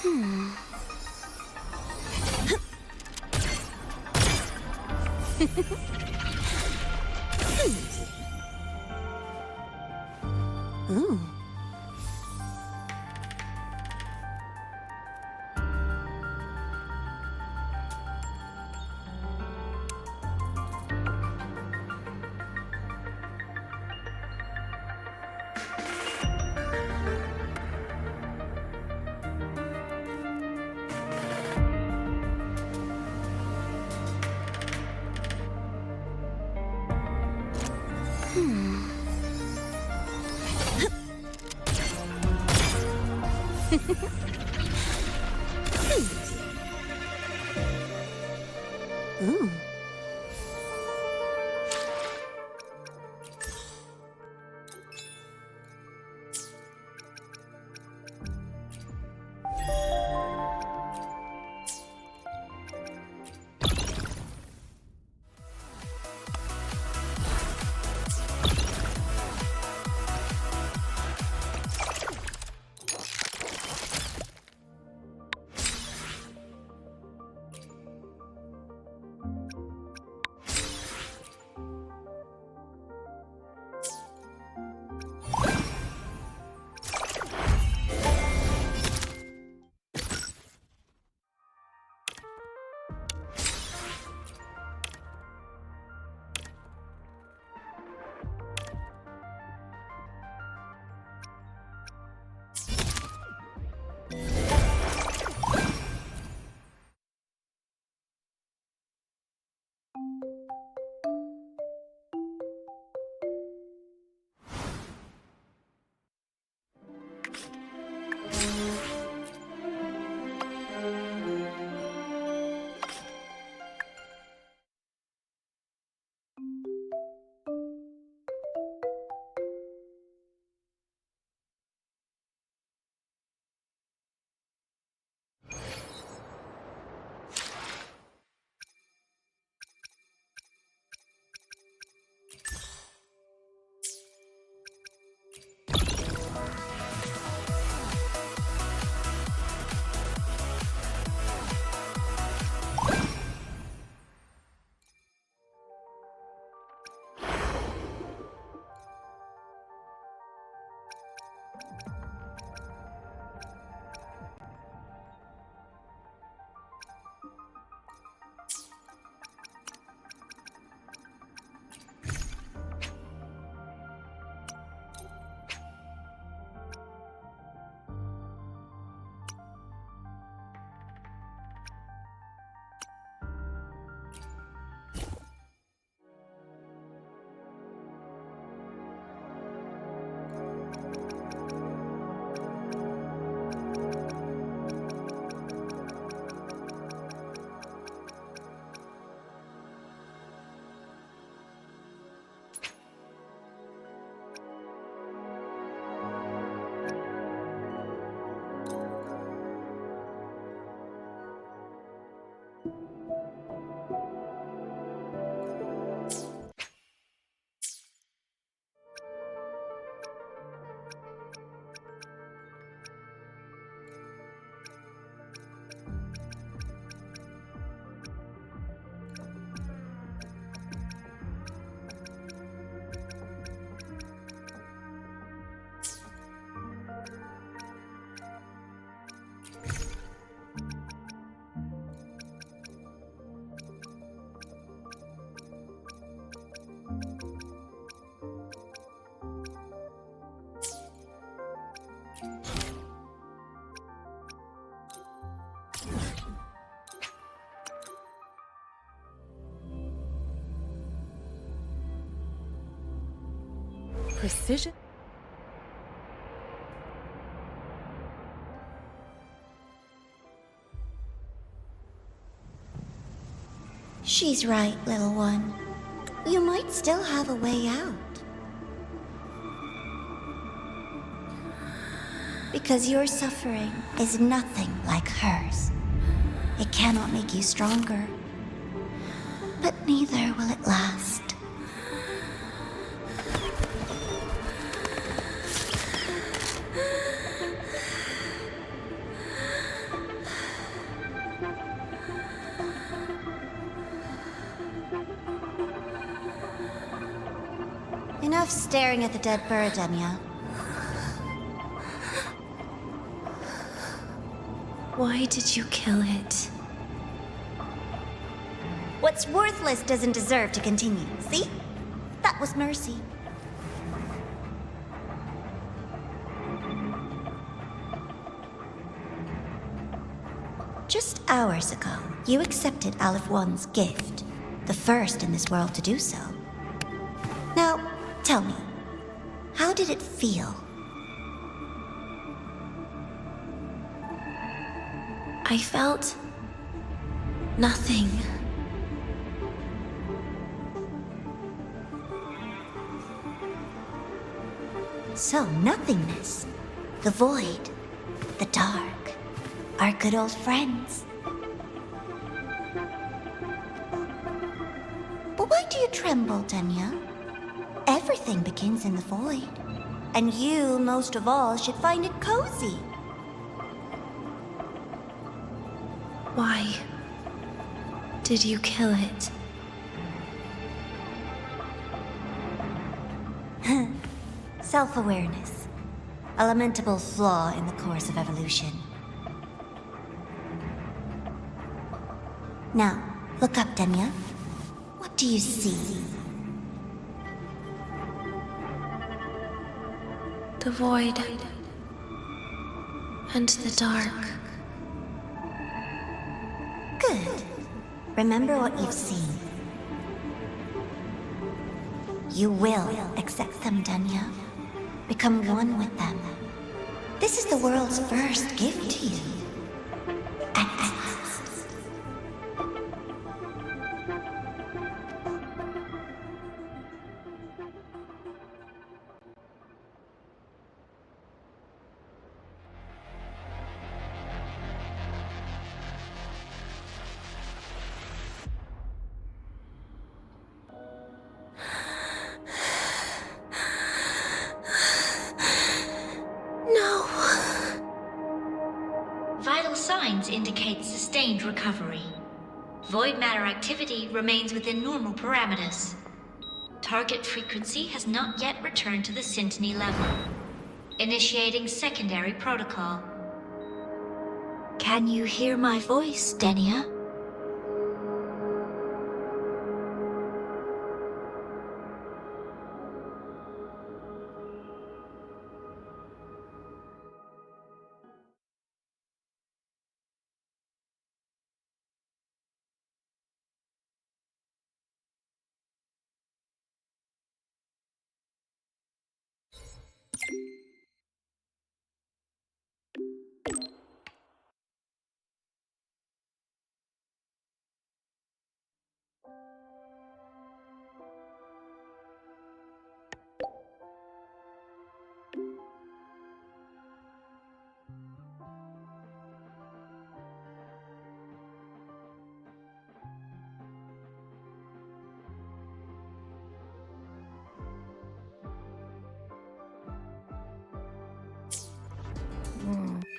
Hmm. Ooh. Hmm. Ooh. Precision? She's right, little one. You might still have a way out. Because your suffering is nothing like hers. It cannot make you stronger, but neither will it last. Enough staring at the dead bird, Enya. Why did you kill it? What's worthless doesn't deserve to continue, see? That was mercy. Just hours ago, you accepted Aleph One's gift, the first in this world to do so. Now, tell me, how did it feel? I felt nothing. So, nothingness, the void, the dark, our good old friends. But why do you tremble, Denya? Everything begins in the void. And you, most of all, should find it cozy. Why did you kill it? Self-awareness. A lamentable flaw in the course of evolution. Now, look up, Denya. What do you see? The void and the dark. Good. Remember what you've seen. You will accept them, Denya. Become one with them. This is the world's first gift to you. At last. Vital signs indicate sustained recovery. Void matter activity remains within normal parameters. Target frequency has not yet returned to the syntony level. Initiating secondary protocol. Can you hear my voice, Denya?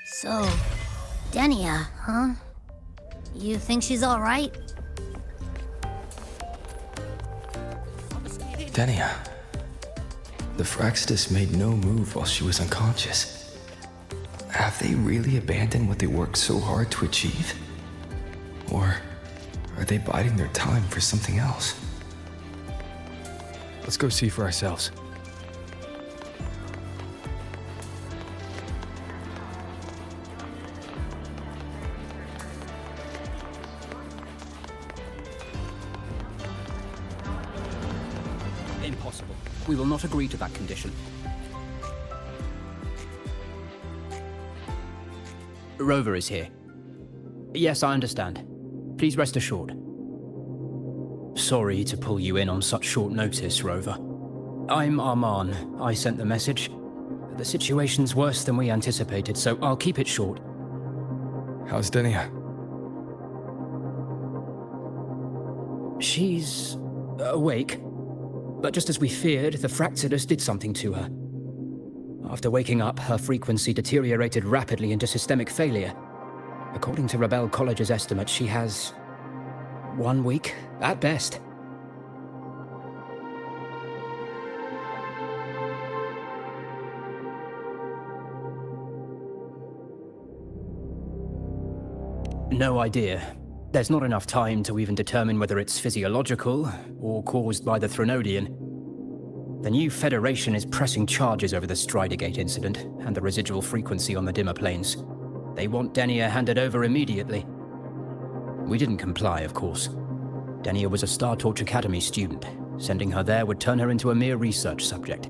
So, Denia, huh? You think she's all right? Denia. The Fraxidus made no move while she was unconscious. Have they really abandoned what they worked so hard to achieve? Or are they biding their time for something else? Let's go see for ourselves. Impossible. We will not agree to that condition. Rover is here. Yes, I understand. Please rest assured. Sorry to pull you in on such short notice, Rover. I'm Arman. I sent the message. The situation's worse than we anticipated, so I'll keep it short. How's Denia? She's awake. But just as we feared, the Fraxidus did something to her. After waking up, her frequency deteriorated rapidly into systemic failure. According to Rebel College's estimate, she has 1 week, at best. No idea. There's not enough time to even determine whether it's physiological or caused by the Threnodian. The new Federation is pressing charges over the Stridergate incident and the residual frequency on the dimmer planes. They want Denia handed over immediately. We didn't comply, of course. Denia was a Star Torch Academy student. Sending her there would turn her into a mere research subject,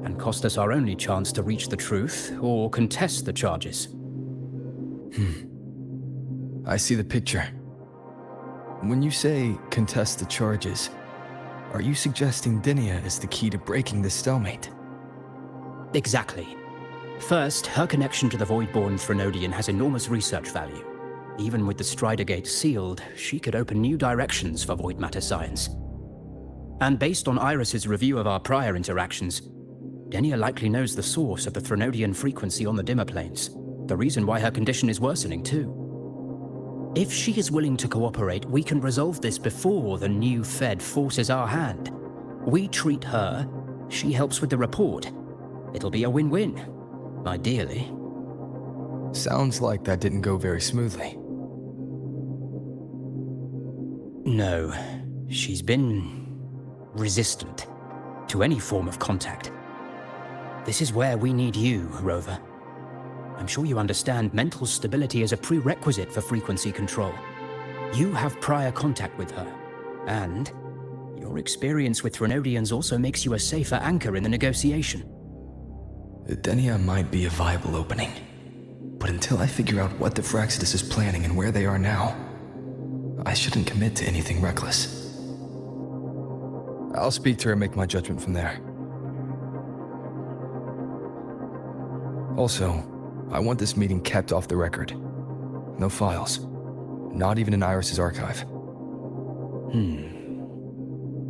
and cost us our only chance to reach the truth or contest the charges. I see the picture. When you say contest the charges, are you suggesting Denia is the key to breaking this stalemate? Exactly. First, her connection to the Voidborn Threnodian has enormous research value. Even with the Stridergate sealed, she could open new directions for void matter science. And based on Iris's review of our prior interactions, Denia likely knows the source of the Threnodian frequency on the dimmer planes, the reason why her condition is worsening too. If she is willing to cooperate, we can resolve this before the new Fed forces our hand. We treat her, she helps with the report. It'll be a win-win, ideally. Sounds like that didn't go very smoothly. No, she's been resistant to any form of contact. This is where we need you, Rover. I'm sure you understand mental stability is a prerequisite for frequency control. You have prior contact with her, and your experience with Threnodians also makes you a safer anchor in the negotiation. Denia might be a viable opening, but until I figure out what the Fraxidus is planning and where they are now, I shouldn't commit to anything reckless. I'll speak to her and make my judgment from there. Also, I want this meeting kept off the record. No files. Not even in Iris's archive.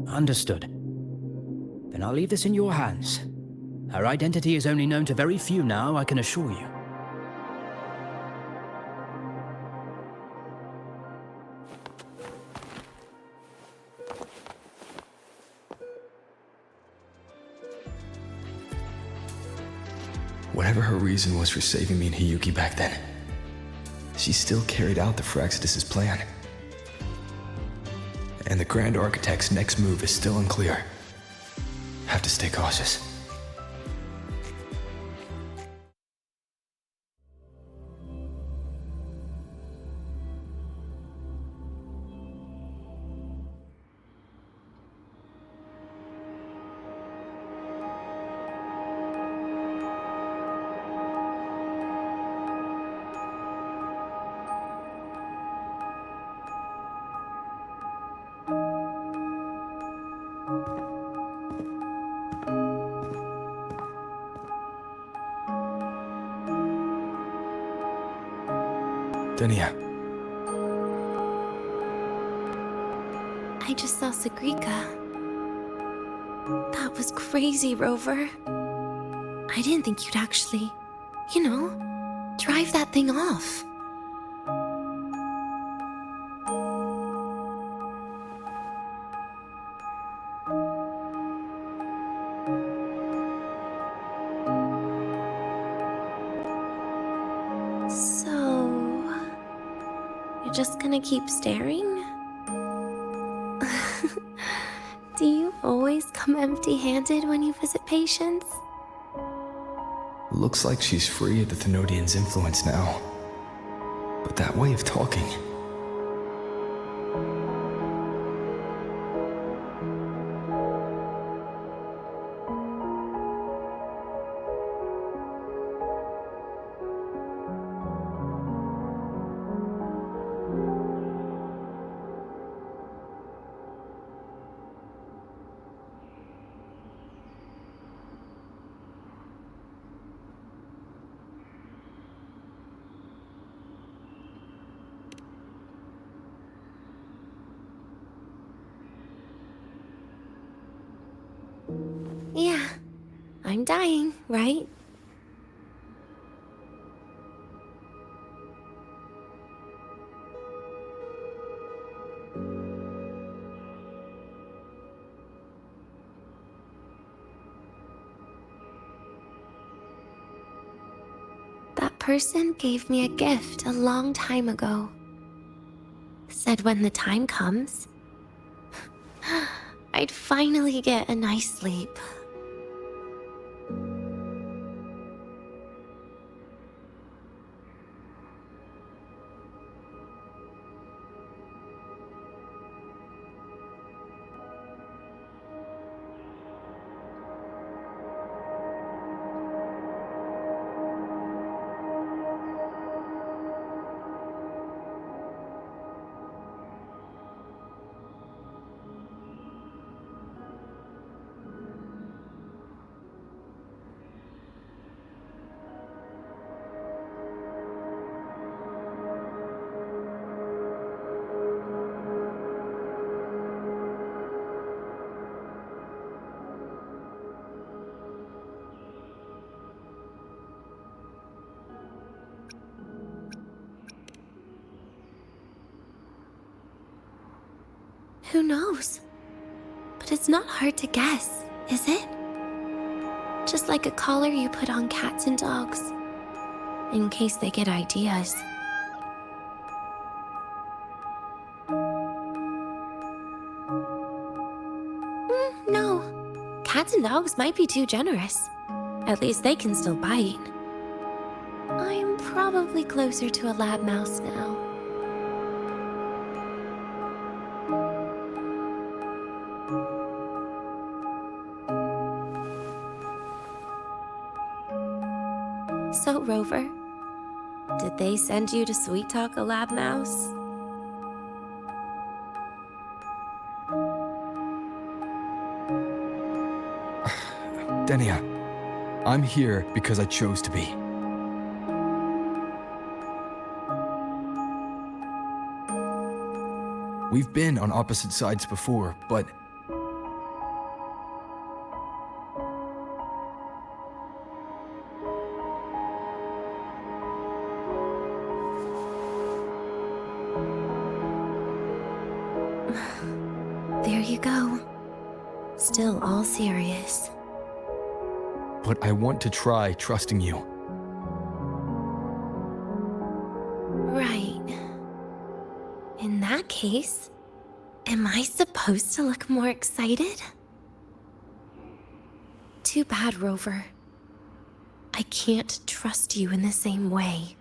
Understood. Then I'll leave this in your hands. Her identity is only known to very few now, I can assure you. Whatever her reason was for saving me and Hiyuki back then, she still carried out the Fraxidus' plan. And the Grand Architect's next move is still unclear. Have to stay cautious. Denia. I just saw Sagrika. That was crazy, Rover. I didn't think you'd actually, drive that thing off. So, you're just gonna keep staring? Do you always come empty-handed when you visit patients? Looks like she's free of the Thenodian's influence now. But that way of talking... Yeah, I'm dying, right? That person gave me a gift a long time ago. Said when the time comes, I'd finally get a nice sleep. Who knows? But it's not hard to guess, is it? Just like a collar you put on cats and dogs, in case they get ideas. No. Cats and dogs might be too generous. At least they can still bite. I'm probably closer to a lab mouse now. So, Rover, did they send you to sweet talk a lab mouse? Denia, I'm here because I chose to be. We've been on opposite sides before, but There you go. Still all serious. but I want to try trusting you. Right. In that case, am I supposed to look more excited? Too bad, Rover. I can't trust you in the same way.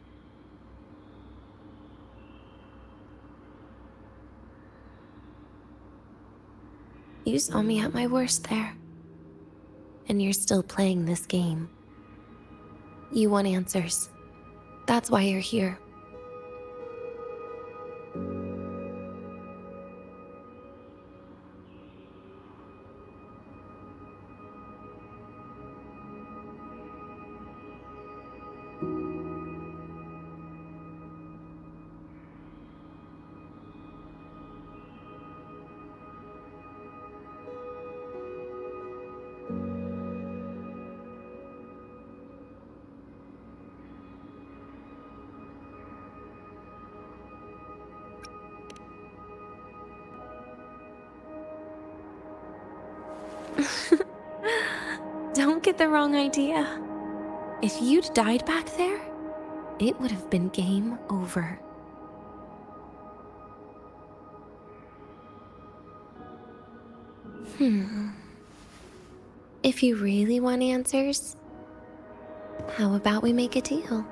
You saw me at my worst there. And you're still playing this game. You want answers. That's why you're here. Don't get the wrong idea. If you'd died back there, it would have been game over. If you really want answers, how about we make a deal?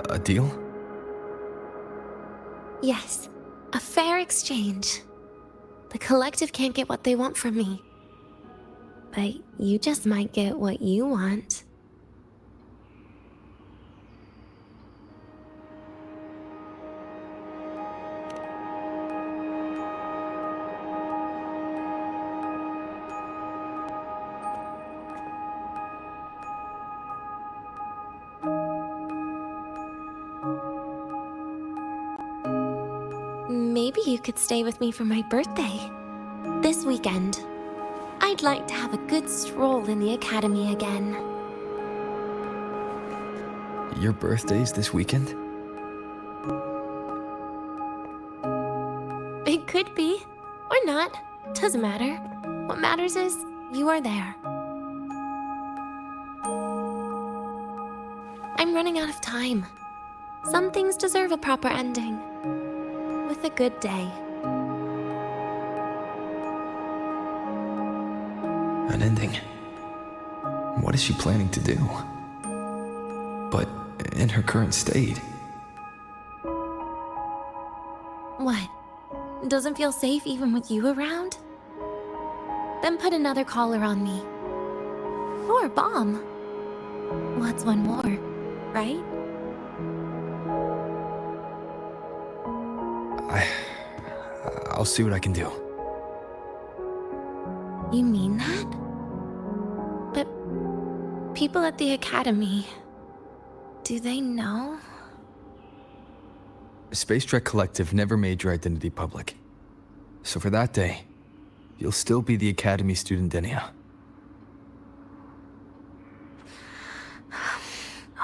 A deal? Yes, a fair exchange. The collective can't get what they want from me. But you just might get what you want. Maybe you could stay with me for my birthday. This weekend. I'd like to have a good stroll in the academy again. Your birthday's this weekend? It could be, or not. Doesn't matter. What matters is you are there. I'm running out of time. Some things deserve a proper ending. With a good day. An ending? What is she planning to do? But in her current state. What? Doesn't feel safe even with you around? Then put another collar on me. Or a bomb. What's one more, right? I'll see what I can do. You mean that? But people at the academy, do they know? Space Trek Collective never made your identity public. So for that day, you'll still be the Academy student Denia.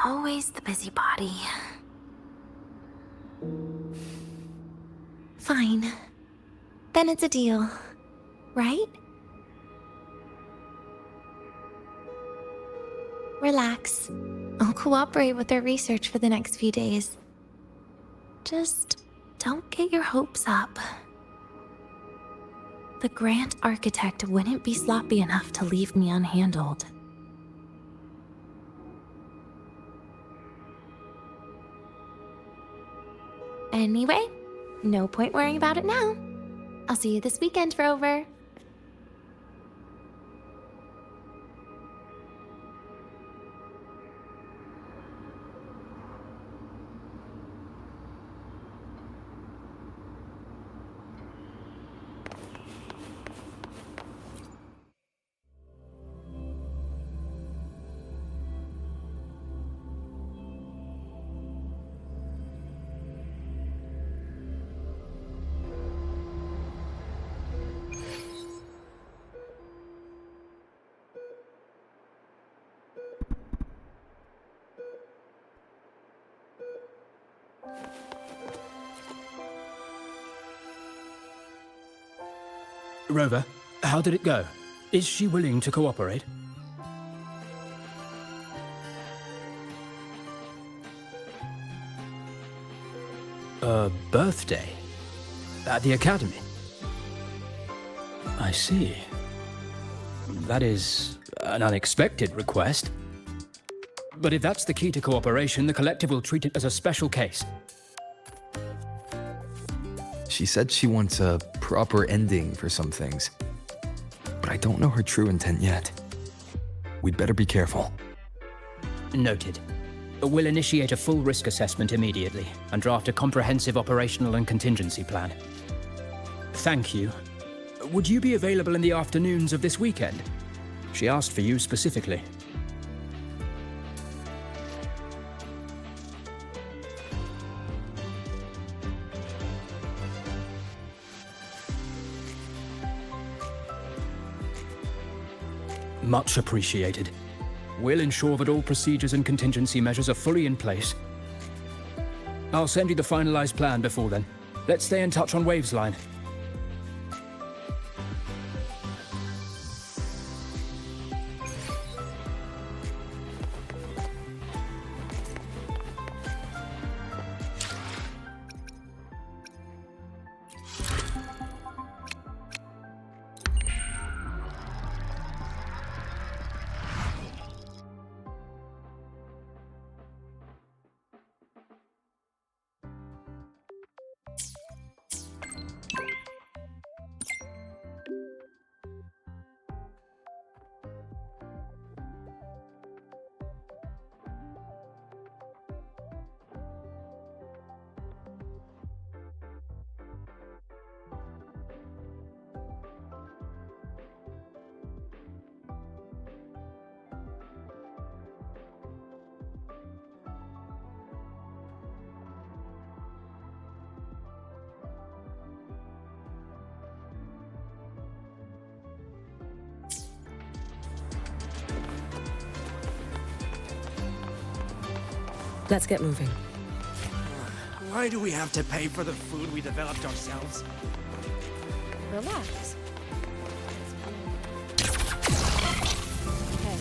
Always the busybody. Fine. Then it's a deal, right? Relax. I'll cooperate with their research for the next few days. Just don't get your hopes up. The Grand Architect wouldn't be sloppy enough to leave me unhandled. Anyway, no point worrying about it now. I'll see you this weekend, Rover. Rover, how did it go? Is she willing to cooperate? A birthday? At the Academy? I see. That is an unexpected request. But if that's the key to cooperation, the Collective will treat it as a special case. She said she wants a proper ending for some things. But I don't know her true intent yet. We'd better be careful. Noted. We'll initiate a full risk assessment immediately and draft a comprehensive operational and contingency plan. Thank you. Would you be available in the afternoons of this weekend? She asked for you specifically. Much appreciated. We'll ensure that all procedures and contingency measures are fully in place. I'll send you the finalized plan before then. Let's stay in touch on Waves Line. Let's get moving. Why do we have to pay for the food we developed ourselves? Relax. Okay.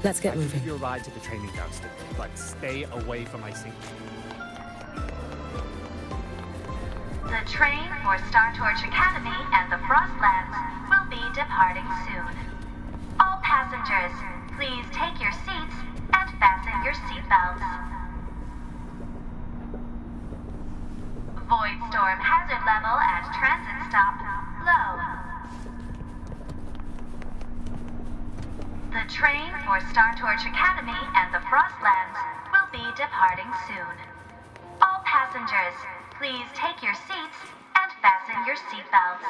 Let's get I can moving. give you a ride to the training downstairs, but stay away from my sink. The train for Star Torch Academy and the Frostlands will be departing soon. All passengers, please take your seats and fasten your seatbelts. Void storm hazard level at transit stop low. The train for Star Torch Academy and the Frostlands will be departing soon. All passengers, please take your seats and fasten your seatbelts.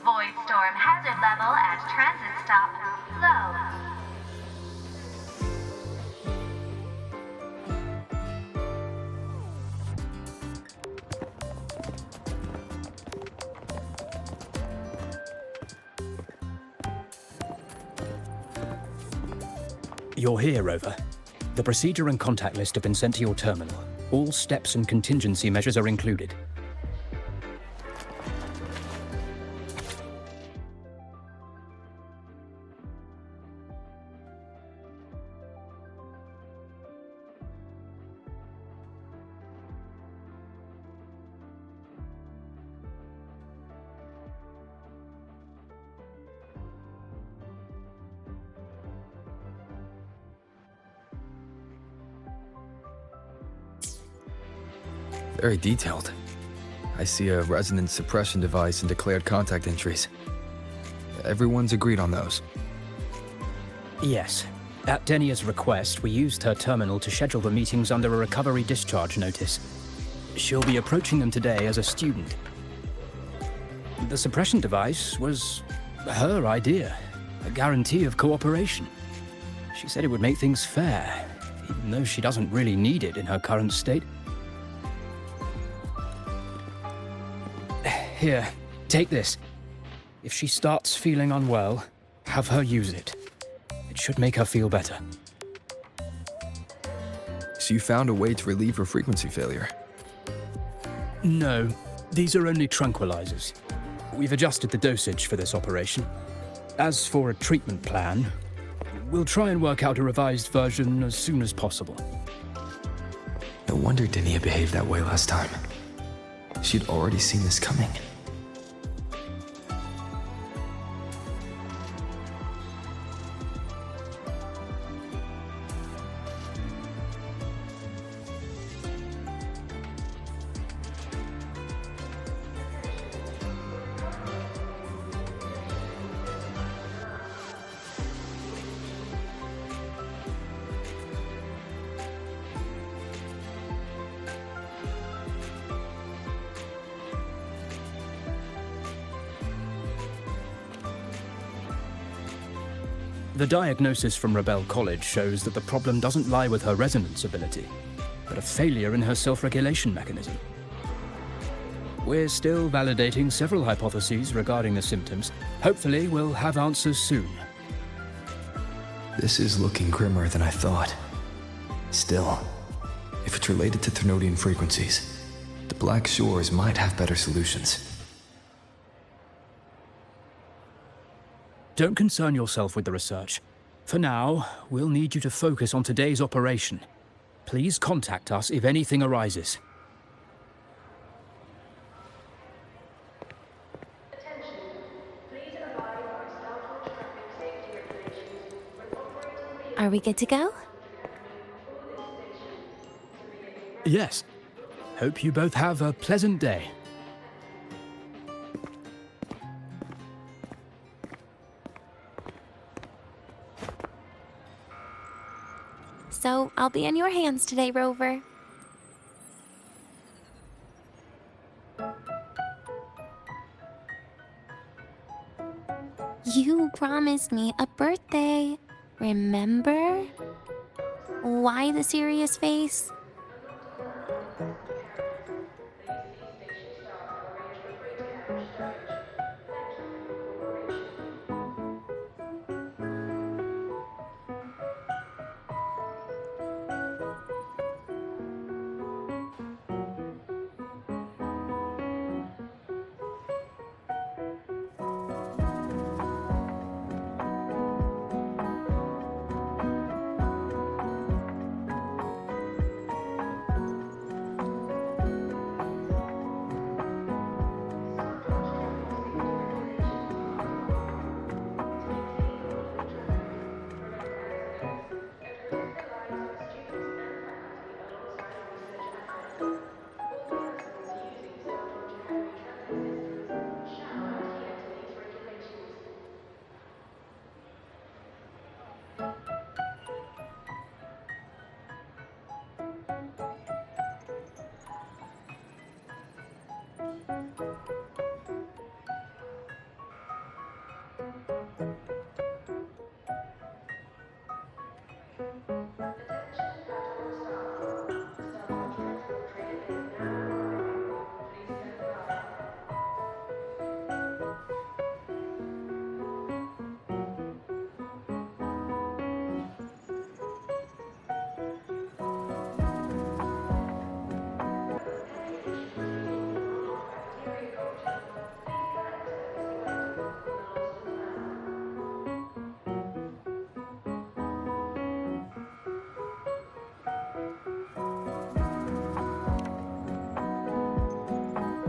Void storm hazard level at transit stop low. You're here, Rover. The procedure and contact list have been sent to your terminal. All steps and contingency measures are included. Very detailed. I see a resonance suppression device and declared contact entries. Everyone's agreed on those. Yes. At Denia's request, we used her terminal to schedule the meetings under a recovery discharge notice. She'll be approaching them today as a student. The suppression device was her idea, a guarantee of cooperation. She said it would make things fair, even though she doesn't really need it in her current state. Here, take this. If she starts feeling unwell, have her use it. It should make her feel better. So you found a way to relieve her frequency failure? No, these are only tranquilizers. We've adjusted the dosage for this operation. As for a treatment plan, we'll try and work out a revised version as soon as possible. No wonder Denia behaved that way last time. She'd already seen this coming. The diagnosis from Rebel College shows that the problem doesn't lie with her resonance ability, but a failure in her self-regulation mechanism. We're still validating several hypotheses regarding the symptoms. Hopefully, we'll have answers soon. This is looking grimmer than I thought. Still, if it's related to Thermodian frequencies, the Black Shores might have better solutions. Don't concern yourself with the research. For now, we'll need you to focus on today's operation. Please contact us if anything arises. Are we good to go? Yes. Hope you both have a pleasant day. So, I'll be in your hands today, Rover. You promised me a birthday, remember? Why the serious face?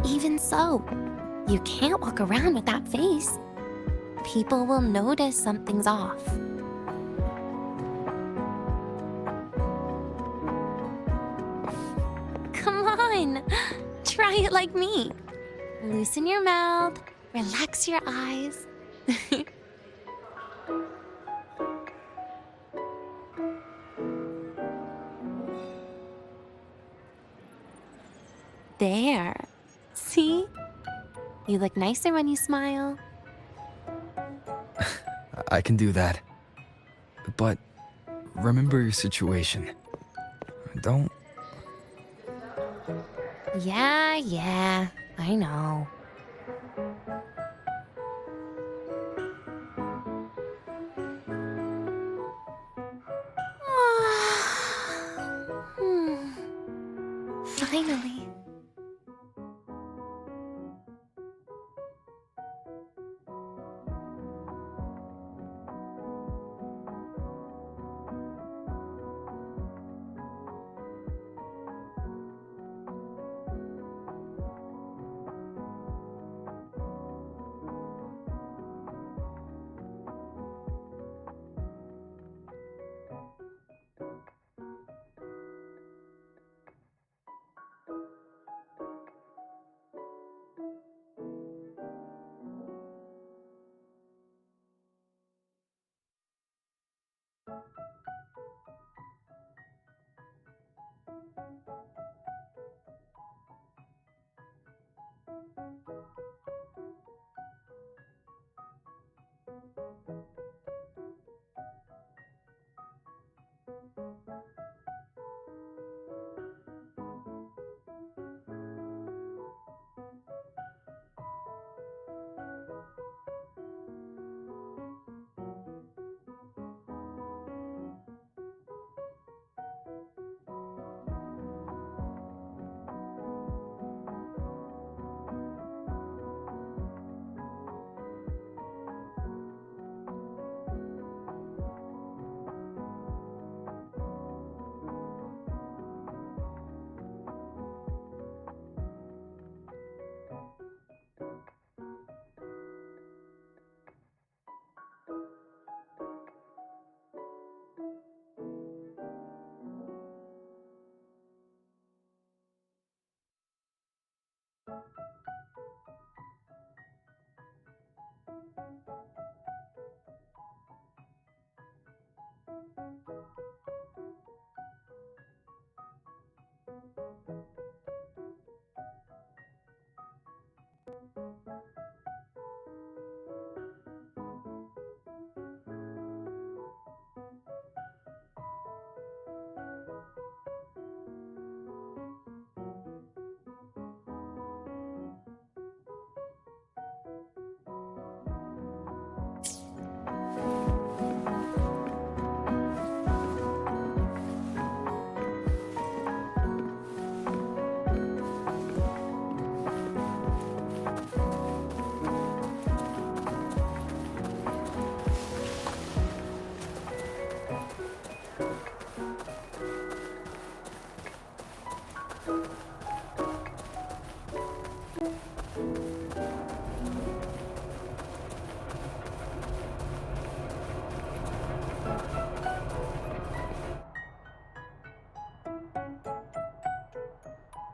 Even so, you can't walk around with that face. People will notice something's off. Come on, try it like me. Loosen your mouth, relax your eyes. There. See? You look nicer when you smile. I can do that. But remember your situation. Don't... Yeah, I know. Finally.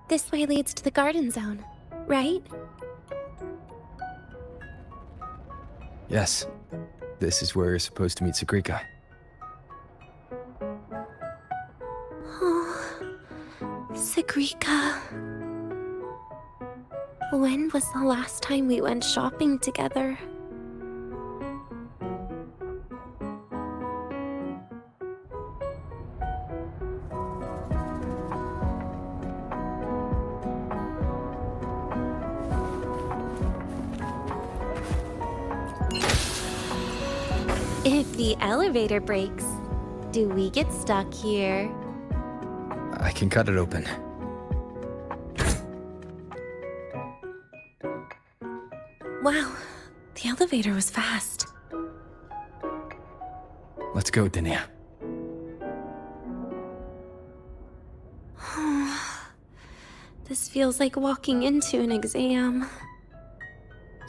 This way leads to the garden zone, right? Yes. This is where you're supposed to meet Sagrika. Oh, Sagrika. When was the last time we went shopping together? If the elevator breaks, do we get stuck here? I can cut it open. Wow, the elevator was fast. Let's go, Dania. This feels like walking into an exam.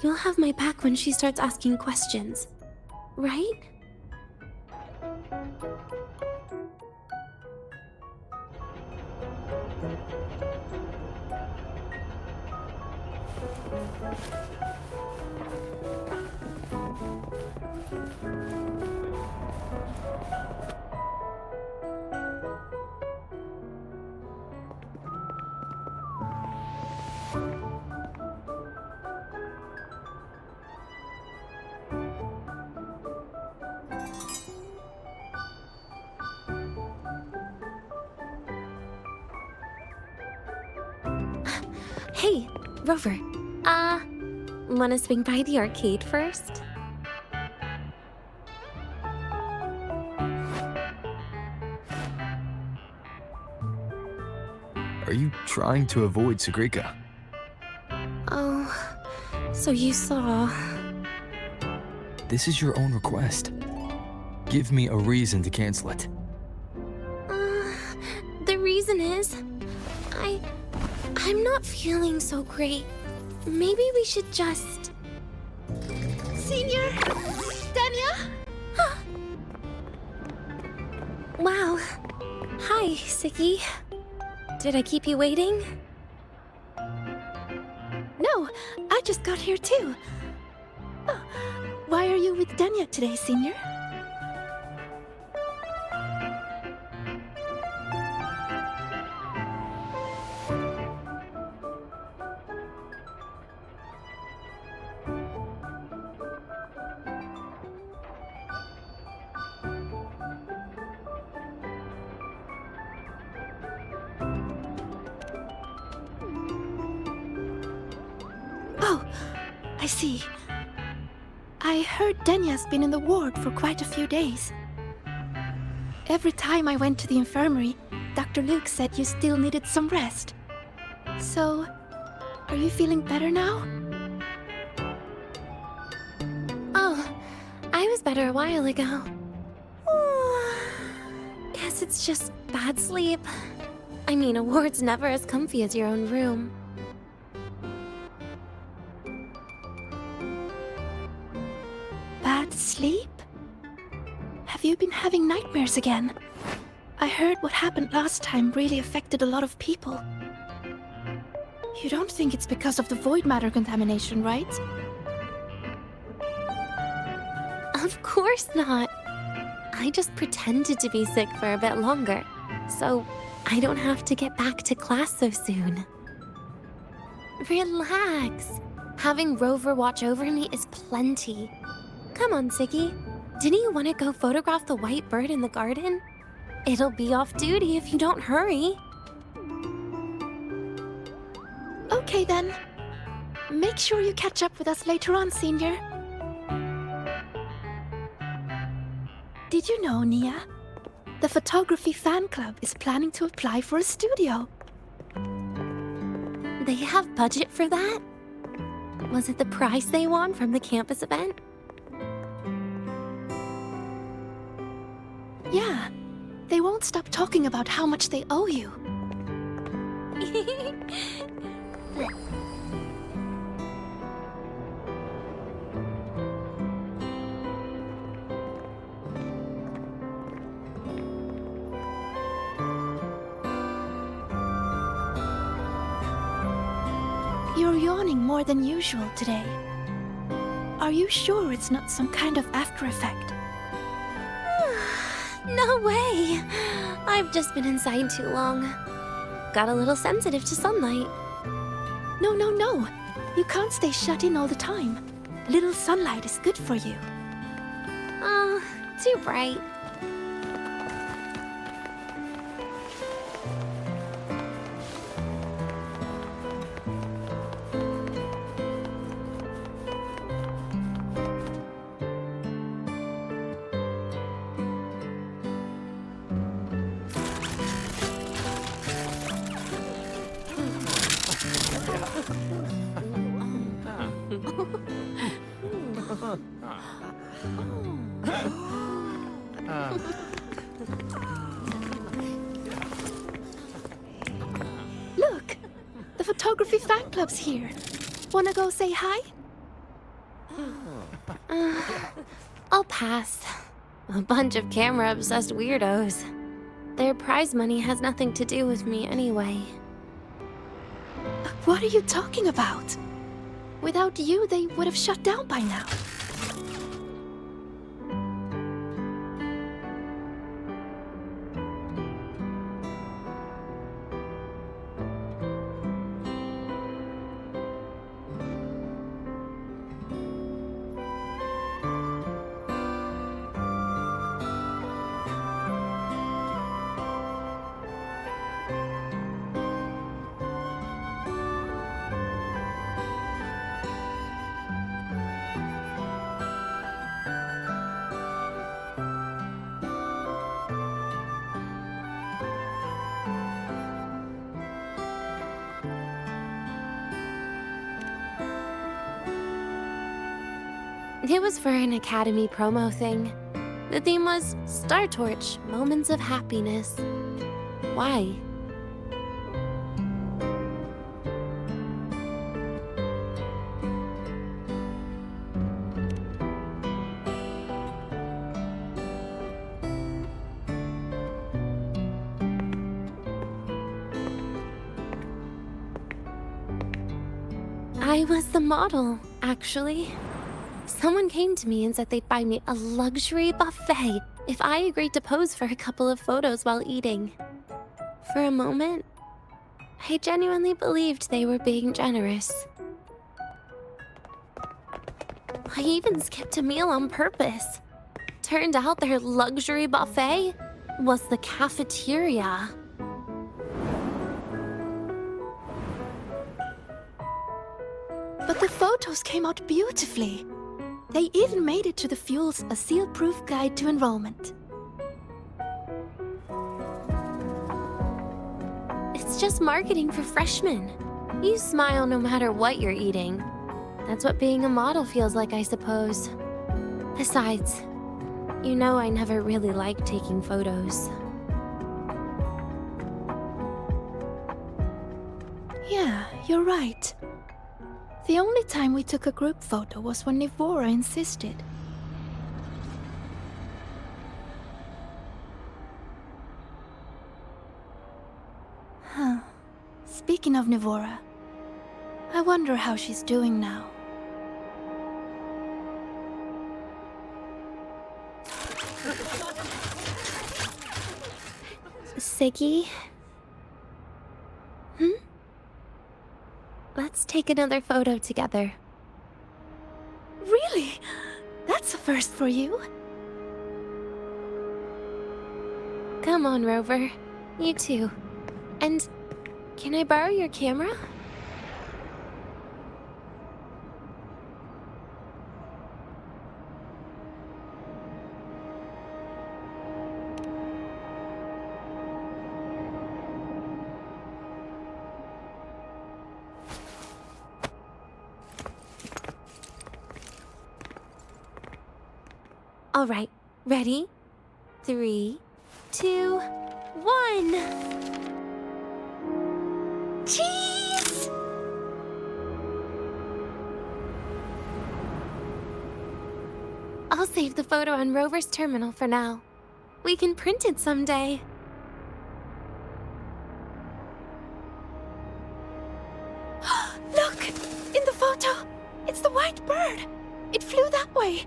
You'll have my back when she starts asking questions, right? Hey, Rover. Wanna swing by the arcade first? Are you trying to avoid Sagrika? Oh, so you saw... This is your own request. Give me a reason to cancel it. The reason is... I'm not feeling so great. Maybe we should just... Senior? Dania? Wow. Hi, Siggy. Did I keep you waiting? No, I just got here too. Oh, why are you with Dania today, Senior? Oh, I see. I heard Dania's been in the ward for quite a few days. Every time I went to the infirmary, Dr. Luke said you still needed some rest. So, are you feeling better now? Oh, I was better a while ago. Guess it's just bad sleep. I mean, a ward's never as comfy as your own room. Bad sleep? Have you been having nightmares again? I heard what happened last time really affected a lot of people. You don't think it's because of the void matter contamination, right? Of course not. I just pretended to be sick for a bit longer, so I don't have to get back to class so soon. Relax. Having Rover watch over me is plenty. Come on, Siggy. Didn't you want to go photograph the white bird in the garden? It'll be off duty if you don't hurry. Okay then. Make sure you catch up with us later on, Senior. Did you know, Nia? The photography fan club is planning to apply for a studio. They have budget for that? Was it the prize they won from the campus event? Yeah. They won't stop talking about how much they owe you. You're yawning more than usual today. Are you sure it's not some kind of after effect? No way! I've just been inside too long. got a little sensitive to sunlight. No, no, no. You can't stay shut in all the time. A little sunlight is good for you. Oh, too bright. Look! The photography fan club's here. Wanna go say hi? I'll pass. A bunch of camera-obsessed weirdos. Their prize money has nothing to do with me anyway. What are you talking about? Without you, they would have shut down by now. It was for an Academy promo thing. The theme was Star Torch, Moments of Happiness. Why? I was the model, actually. Someone came to me and said they'd buy me a luxury buffet if I agreed to pose for a couple of photos while eating. For a moment, I genuinely believed they were being generous. I even skipped a meal on purpose. Turned out their luxury buffet was the cafeteria. But the photos came out beautifully. They even made it to the Fuel's A Seal-Proof Guide to Enrollment. It's just marketing for freshmen. You smile no matter what you're eating. That's what being a model feels like, I suppose. Besides, you know I never really liked taking photos. Yeah, you're right. The only time we took a group photo was when Nivora insisted. Huh. Speaking of Nivora, I wonder how she's doing now. Siggy? Let's take another photo together. Really? That's a first for you. Come on, Rover. You too. And can I borrow your camera? All right, ready? 3, 2, 1. Cheese! I'll save the photo on Rover's terminal for now. We can print it someday. Look! In the photo! It's the white bird! It flew that way!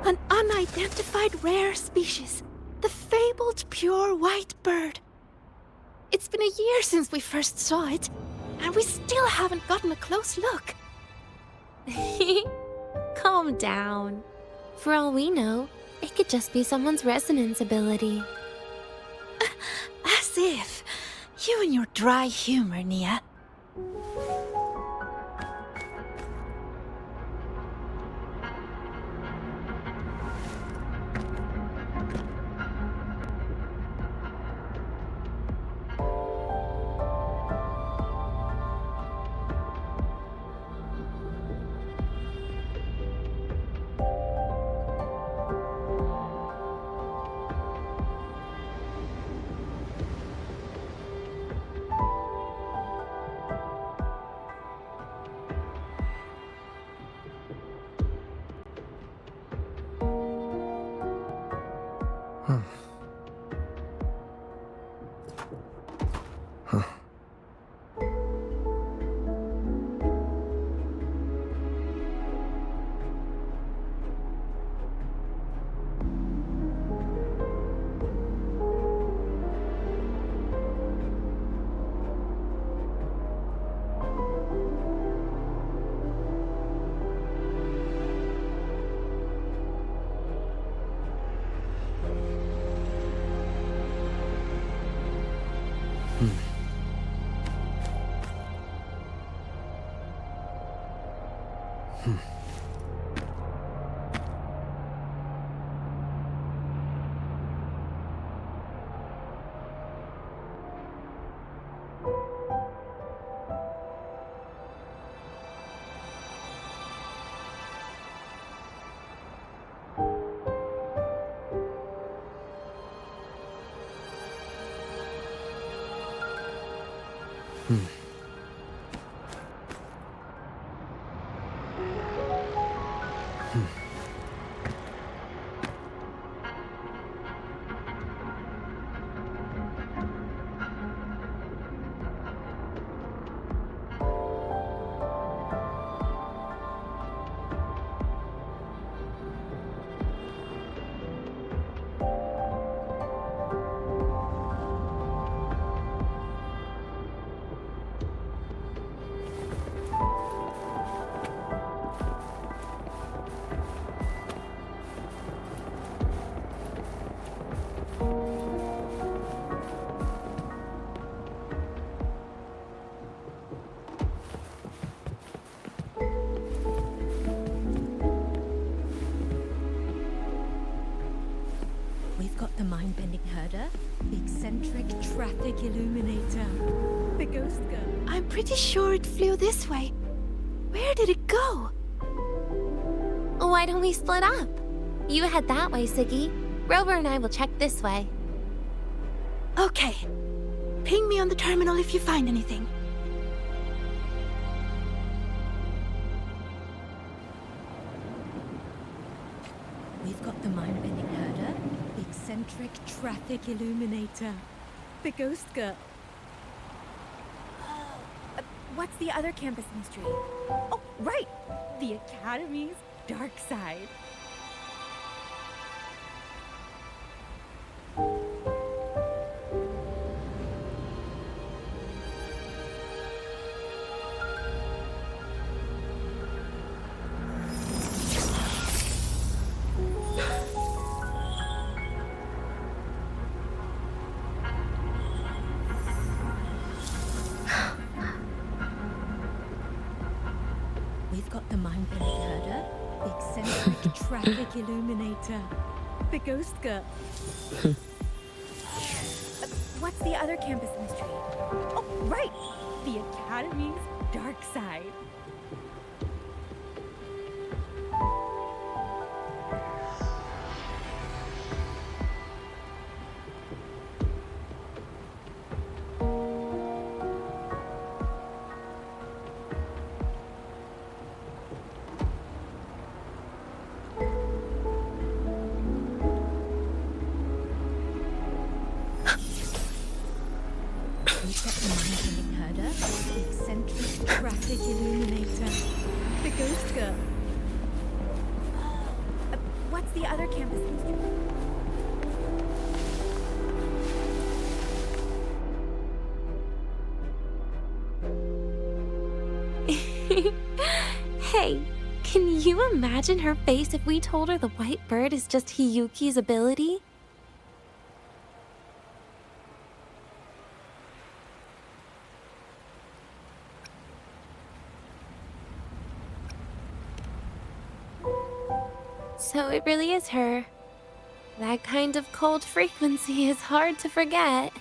An unidentified rare species. The fabled pure white bird. It's been a year since we first saw it, and we still haven't gotten a close look. Calm down. For all we know, it could just be someone's resonance ability. As if. You and your dry humor, Nia. We've got the mind-bending herder, the eccentric traffic illuminator, the ghost girl. I'm pretty sure it flew this way. Where did it go? Why don't we split up? You head that way, Siggy. Rover and I will check this way. Okay. Ping me on the terminal if you find anything. We've got the mind-bending herder, the eccentric traffic illuminator, the ghost girl. What's the other campus mystery? Oh, right! The Academy's dark side. We've got the mind-bending herder, the eccentric traffic illuminator, the ghost girl. What's the other campus mystery? Oh, right! The Academy's dark side. We've got the mind-bending herder, the eccentric traffic illuminator, the ghost girl. What's the other campus instrument. Hey, can you imagine her face if we told her the white bird is just Hiyuki's ability? So it really is her. That kind of cold frequency is hard to forget.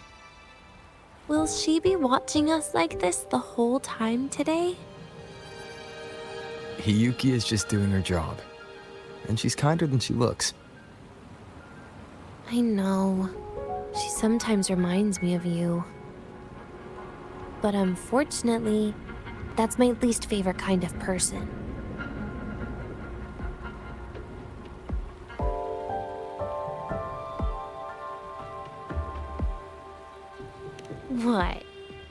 Will she be watching us like this the whole time today? Hiyuki is just doing her job. And she's kinder than she looks. I know. She sometimes reminds me of you. But unfortunately, that's my least favorite kind of person. What?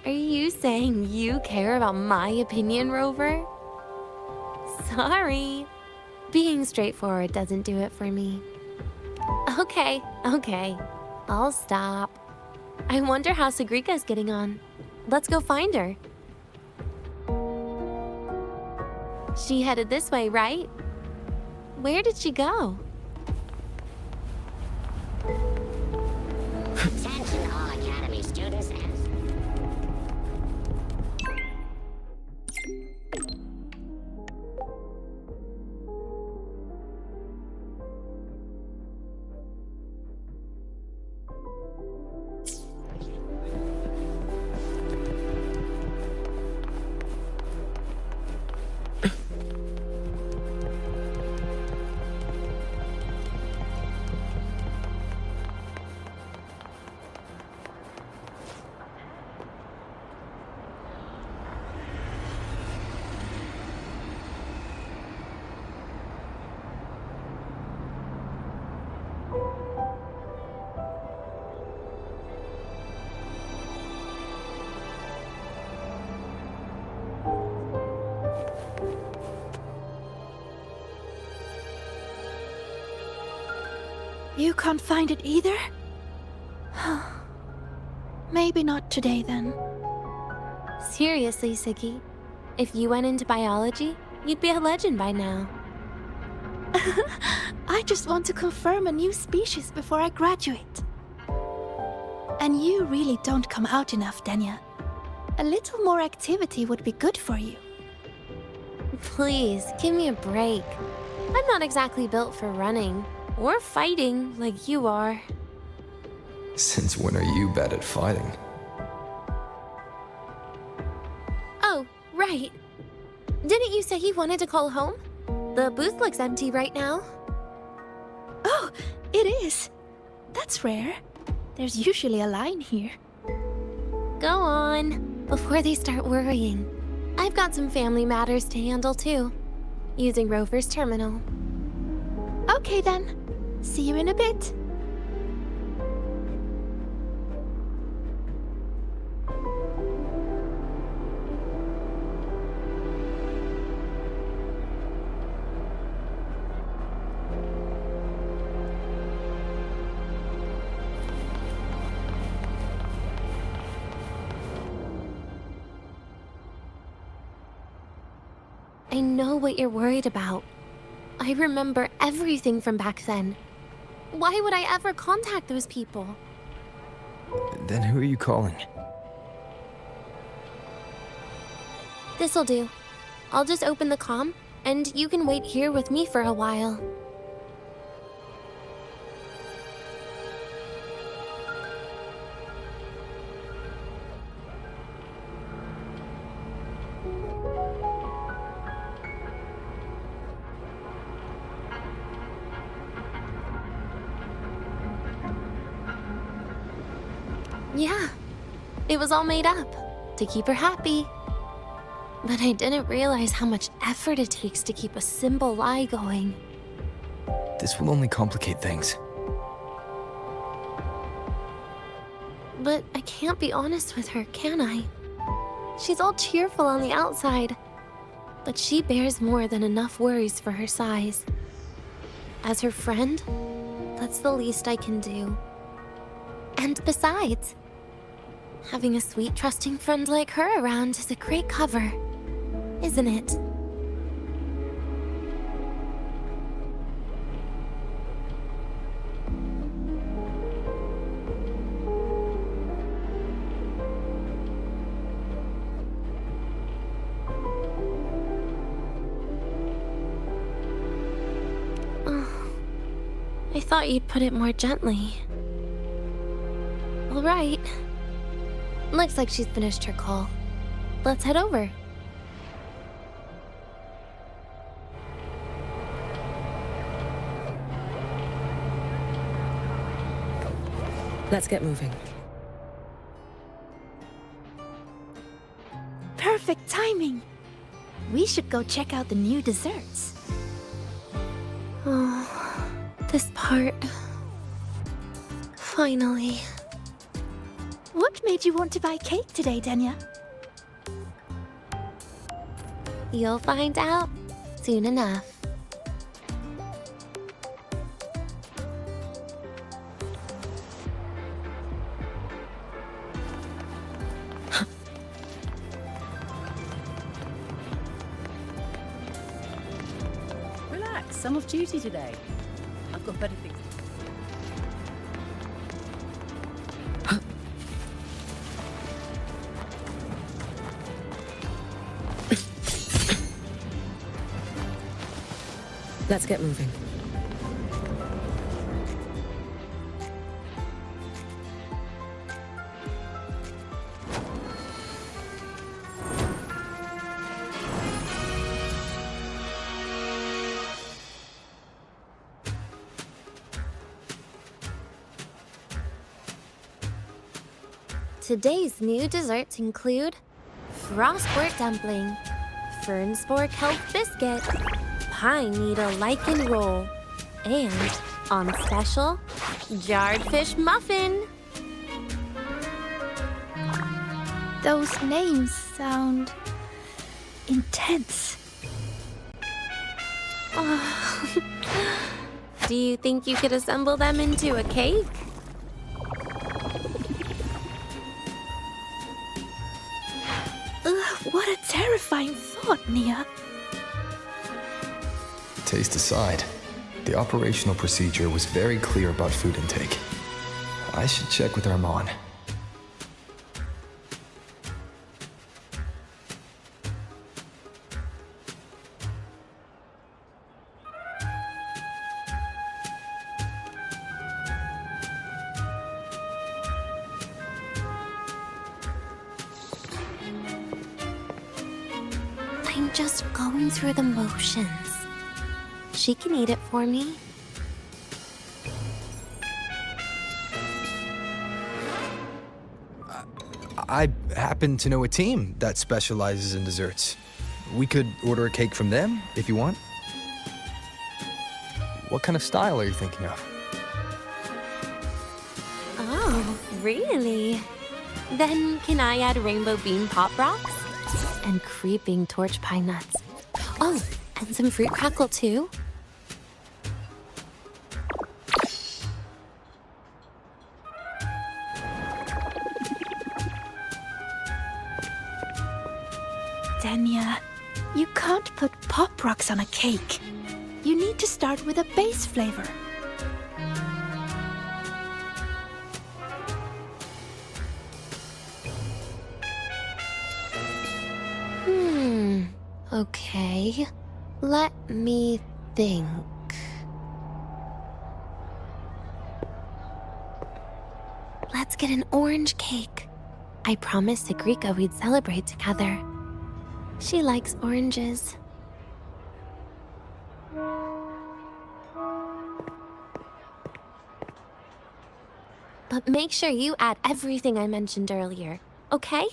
Are you saying you care about my opinion, Rover? Sorry. Being straightforward doesn't do it for me. Okay. I'll stop. I wonder how Sagrika's getting on. Let's go find her. She headed this way, right? Where did she go? Attention all Academy students and... You can't find it either? Maybe not today then. Seriously, Siggy. If you went into biology, you'd be a legend by now. I just want to confirm a new species before I graduate. And you really don't come out enough, Denya. A little more activity would be good for you. Please, give me a break. I'm not exactly built for running or fighting like you are. Since when are you bad at fighting? Oh, right. Didn't you say you wanted to call home? The booth looks empty right now. Oh, it is. That's rare. There's usually a line here. Go on, before they start worrying. I've got some family matters to handle too, using Rover's terminal. Okay then. See you in a bit. I know what you're worried about. I remember everything from back then. Why would I ever contact those people? Then who are you calling? This'll do. I'll just open the comm, and you can wait here with me for a while. Yeah, it was all made up to keep her happy. But I didn't realize how much effort it takes to keep a simple lie going. This will only complicate things. But I can't be honest with her, can I? She's all cheerful on the outside, but she bears more than enough worries for her size. As her friend, that's the least I can do. And besides, having a sweet, trusting friend like her around is a great cover, isn't it? I thought you'd put it more gently. All right. Looks like she's finished her call. Let's head over. Let's get moving. Perfect timing. We should go check out the new desserts. Oh, this part. Finally. What made you want to buy cake today, Denya? You'll find out soon enough. Relax, I'm off duty today. I've got better things. Let's get moving. Today's new desserts include frostwort dumpling, fern spore kelp biscuit, pine needle lichen roll, and, on special, jarred fish muffin. Those names sound intense. Do you think you could assemble them into a cake? What a terrifying thought, Nia. Taste aside, the operational procedure was very clear about food intake. I should check with Armand. I'm just going through the motions. She can eat it for me. I happen to know a team that specializes in desserts. We could order a cake from them if you want. What kind of style are you thinking of? Oh, really? Then can I add rainbow bean pop rocks? And creeping torch pine nuts. Oh, and some fruit crackle too? Denya, you can't put pop rocks on a cake. You need to start with a base flavor. Okay. Let me think. Let's get an orange cake. I promised Sagrika we'd celebrate together. She likes oranges. But make sure you add everything I mentioned earlier, okay?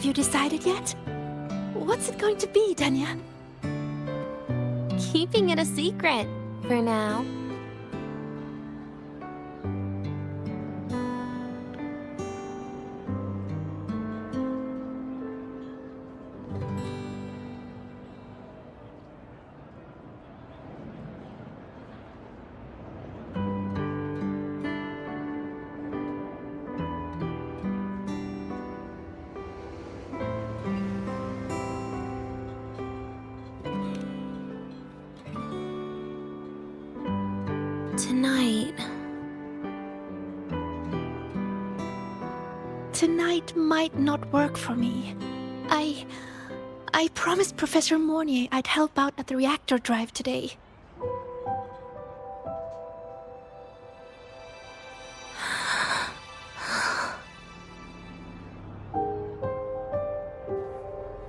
Have you decided yet? What's it going to be, Danya? Keeping it a secret for now. Tonight might not work for me. I promised Professor Mornier I'd help out at the reactor drive today.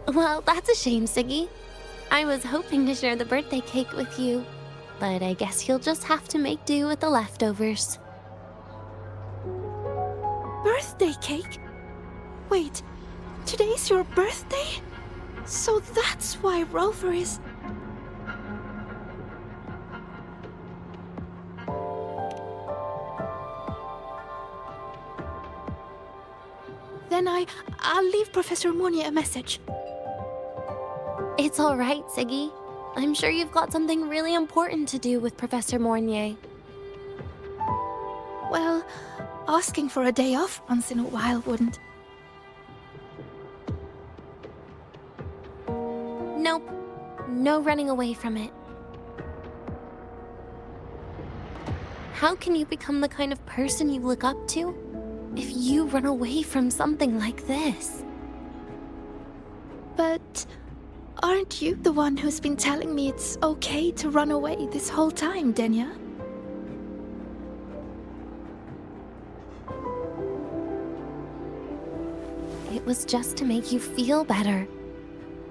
Well, that's a shame, Siggy. I was hoping to share the birthday cake with you, but I guess you'll just have to make do with the leftovers. Birthday cake? Wait, today's your birthday? So that's why Rover is... Then I'll leave Professor Mornier a message. It's all right, Siggy. I'm sure you've got something really important to do with Professor Mornier. Well, asking for a day off once in a while wouldn't. Nope. No running away from it. How can you become the kind of person you look up to if you run away from something like this? But aren't you the one who's been telling me it's okay to run away this whole time, Danya? It was just to make you feel better.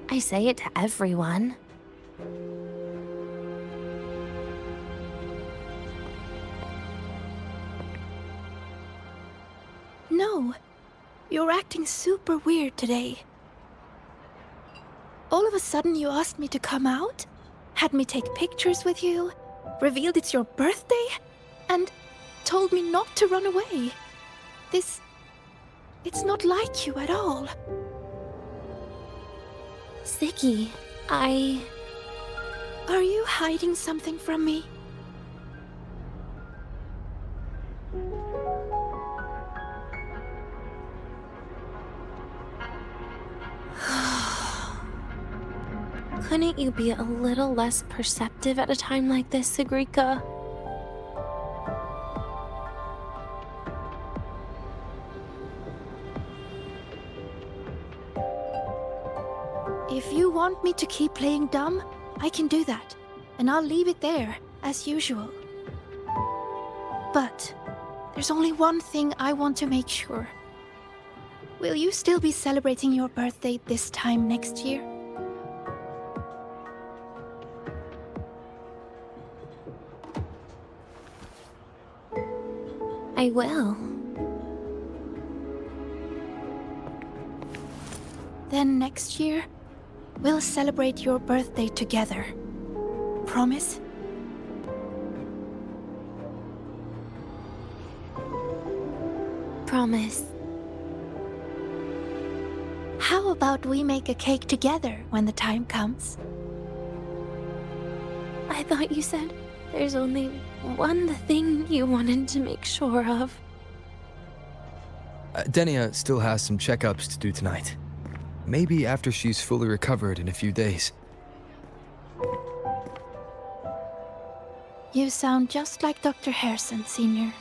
I say it to everyone. No, you're acting super weird today. All of a sudden you asked me to come out, had me take pictures with you, revealed it's your birthday, and told me not to run away. It's not like you at all. Siggy, Are you hiding something from me? Couldn't you be a little less perceptive at a time like this, Sigrika? If you want me to keep playing dumb, I can do that, and I'll leave it there, as usual. But there's only one thing I want to make sure. Will you still be celebrating your birthday this time next year? I will. Then next year, we'll celebrate your birthday together. Promise? Promise. How about we make a cake together when the time comes? I thought you said there's only one thing you wanted to make sure of. Denia still has some checkups to do tonight. Maybe after she's fully recovered in a few days. You sound just like Dr. Harrison, Sr.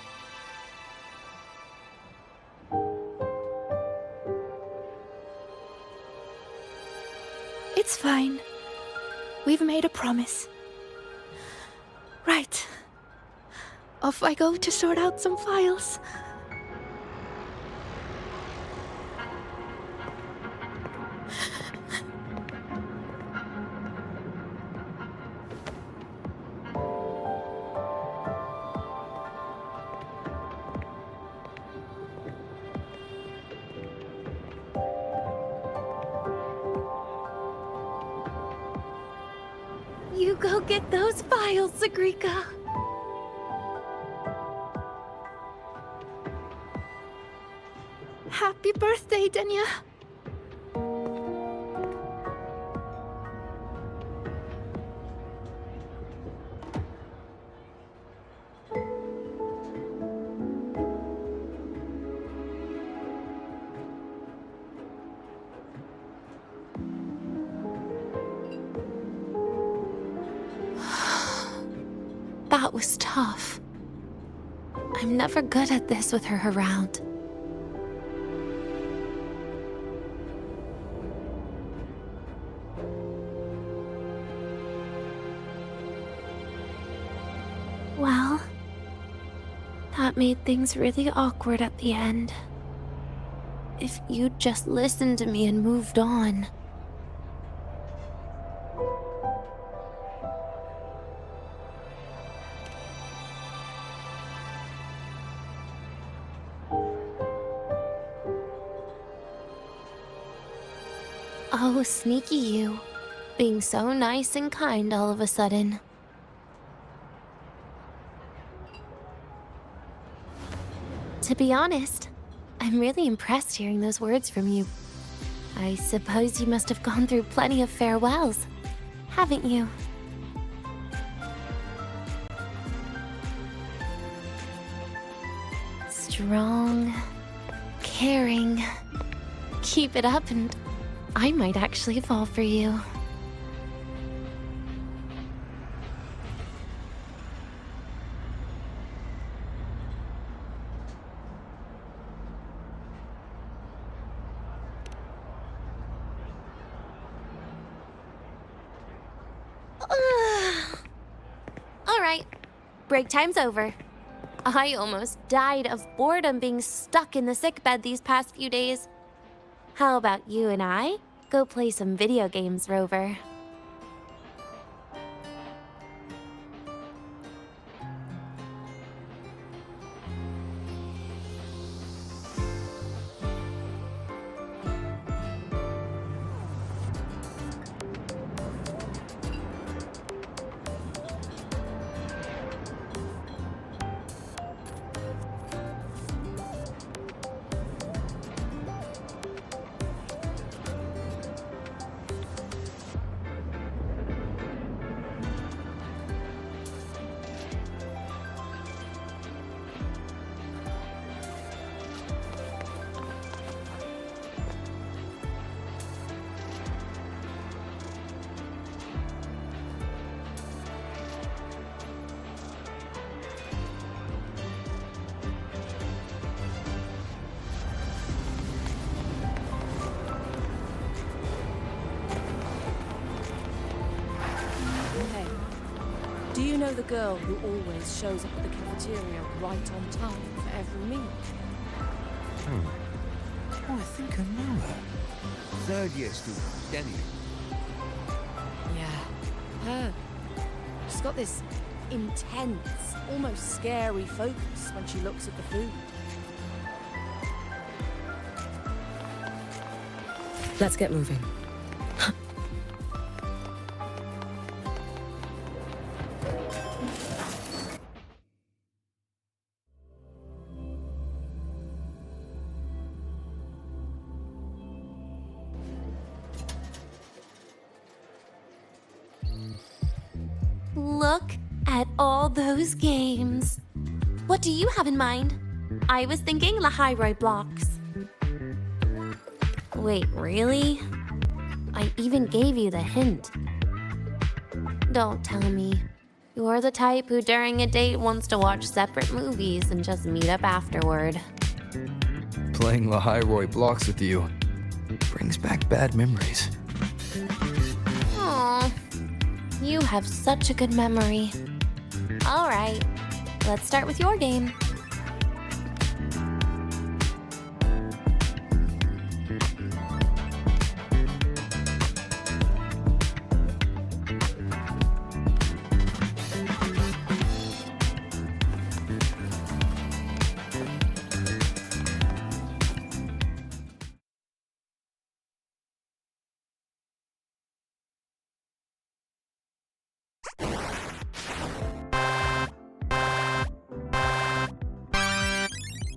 It's fine. We've made a promise. Right. Off I go to sort out some files. You go get those files, Sagrika. Happy birthday, Denya. That was tough. I'm never good at this with her around. Well, that made things really awkward at the end. If you'd just listened to me and moved on. Oh, sneaky you. Being so nice and kind all of a sudden. To be honest, I'm really impressed hearing those words from you. I suppose you must have gone through plenty of farewells, haven't you? Strong, caring. Keep it up and I might actually fall for you. Alright, break time's over. I almost died of boredom being stuck in the sickbed these past few days. How about you and I go play some video games, Rover? Do you know the girl who always shows up at the cafeteria right on time for every meal? Oh, I think I know her. Third year student, Denny. Yeah, her. She's got this intense, almost scary focus when she looks at the food. Let's get moving. Look at all those games. What do you have in mind? I was thinking Lahairoi blocks. Wait, really? I even gave you the hint. Don't tell me. You're the type who during a date wants to watch separate movies and just meet up afterward. Playing Lahairoi blocks with you brings back bad memories. Aw, you have such a good memory. All right, let's start with your game.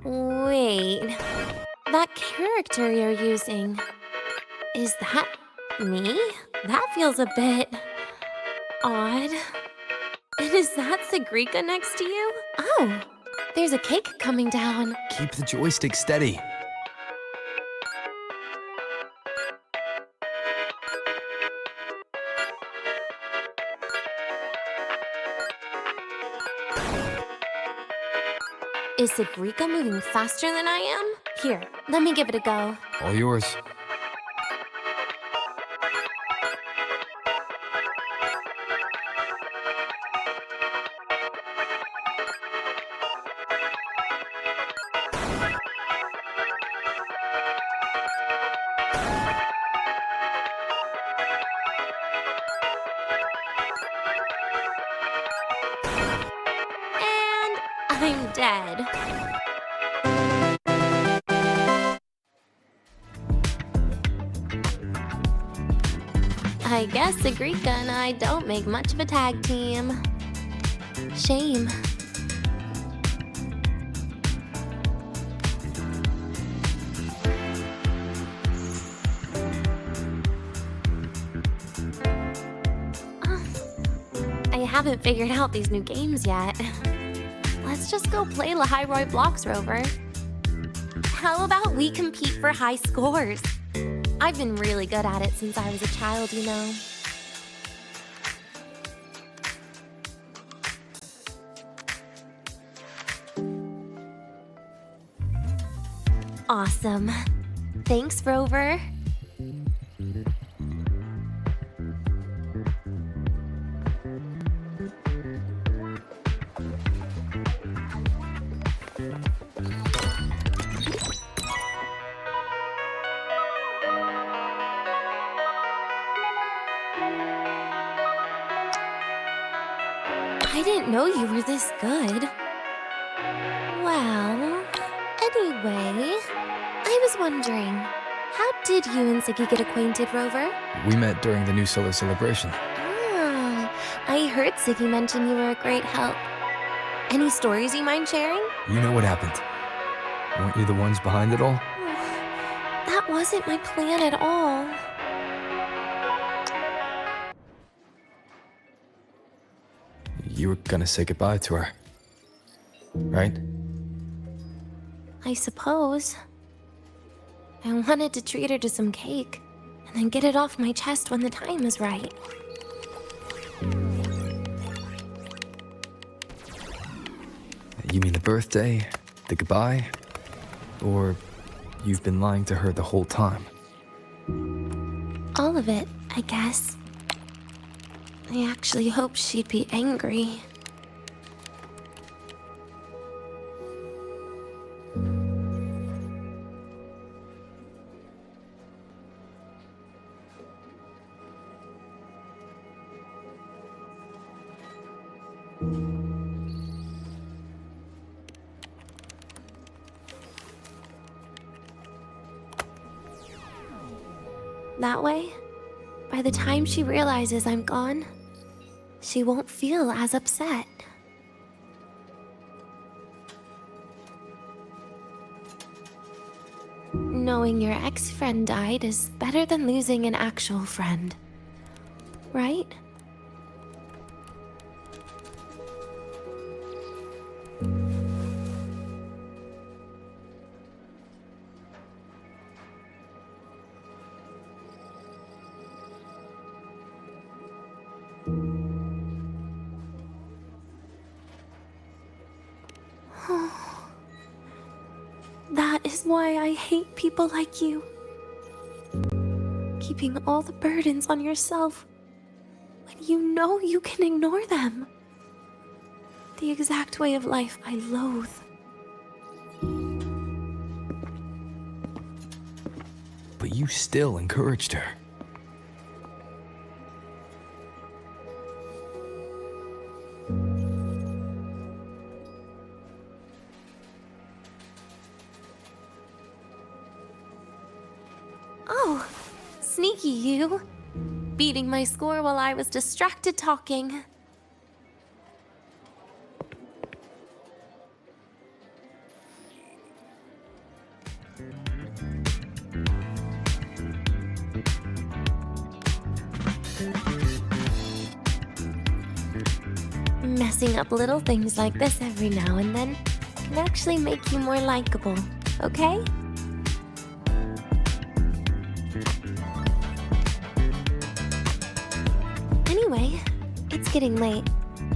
Wait. That character you're using. Is that me? That feels a bit odd. And is that Sigrika next to you? Oh, there's a cake coming down. Keep the joystick steady. Is Sigrika moving faster than I am? Here, let me give it a go. All yours. And I'm dead. I guess Sigrika and I don't make much of a tag team. Shame. I haven't figured out these new games yet. Let's just go play Lahairoi Blocks, Rover. How about we compete for high scores? I've been really good at it since I was a child, you know. Awesome. Thanks, Rover. I didn't know you were this good. Well, anyway, I was wondering, how did you and Siggy get acquainted, Rover? We met during the New Solar Celebration. Ah, I heard Siggy mention you were a great help. Any stories you mind sharing? You know what happened. Weren't you the ones behind it all? That wasn't my plan at all. You were gonna say goodbye to her, right? I suppose. I wanted to treat her to some cake, and then get it off my chest when the time is right. You mean the birthday, the goodbye, or you've been lying to her the whole time? All of it, I guess. I actually hoped she'd be angry. That way, by the time she realizes I'm gone, she won't feel as upset. Knowing your ex-friend died is better than losing an actual friend, right? That is why I hate people like you. Keeping all the burdens on yourself when you know you can ignore them. The exact way of life I loathe. But you still encouraged her. Oh, sneaky you. Beating my score while I was distracted talking. Messing up little things like this every now and then can actually make you more likable, okay? Anyway, it's getting late.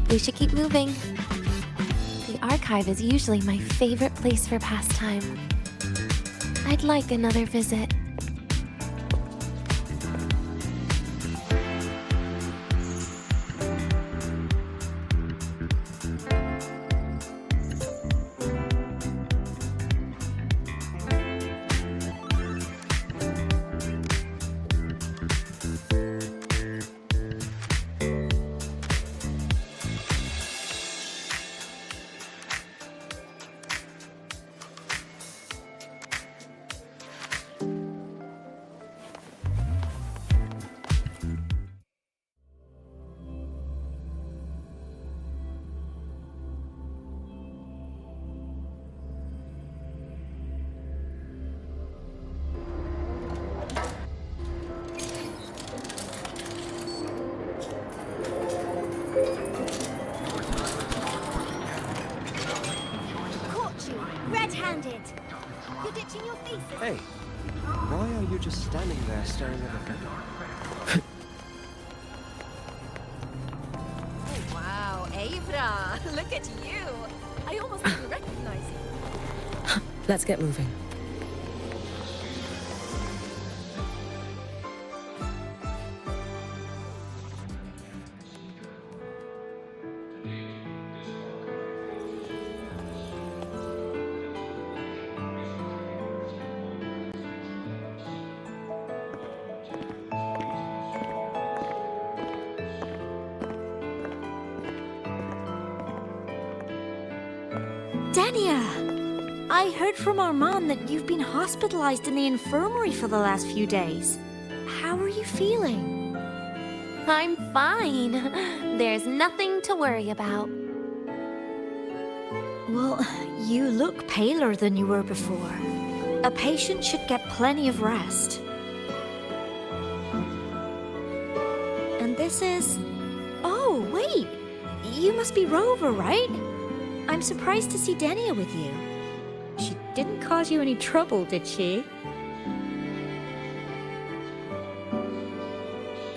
We should keep moving. The archive is usually my favorite place for pastime. I'd like another visit. Red-handed! You're ditching your thesis! Hey, why are you just standing there staring at the thing? Oh, wow, Avra! Look at you! I almost didn't recognize you. Let's get moving. Dania! I heard from Armand that you've been hospitalized in the infirmary for the last few days. How are you feeling? I'm fine. There's nothing to worry about. Well, you look paler than you were before. A patient should get plenty of rest. And this is... Oh, wait! You must be Rover, right? I'm surprised to see Dania with you. She didn't cause you any trouble, did she?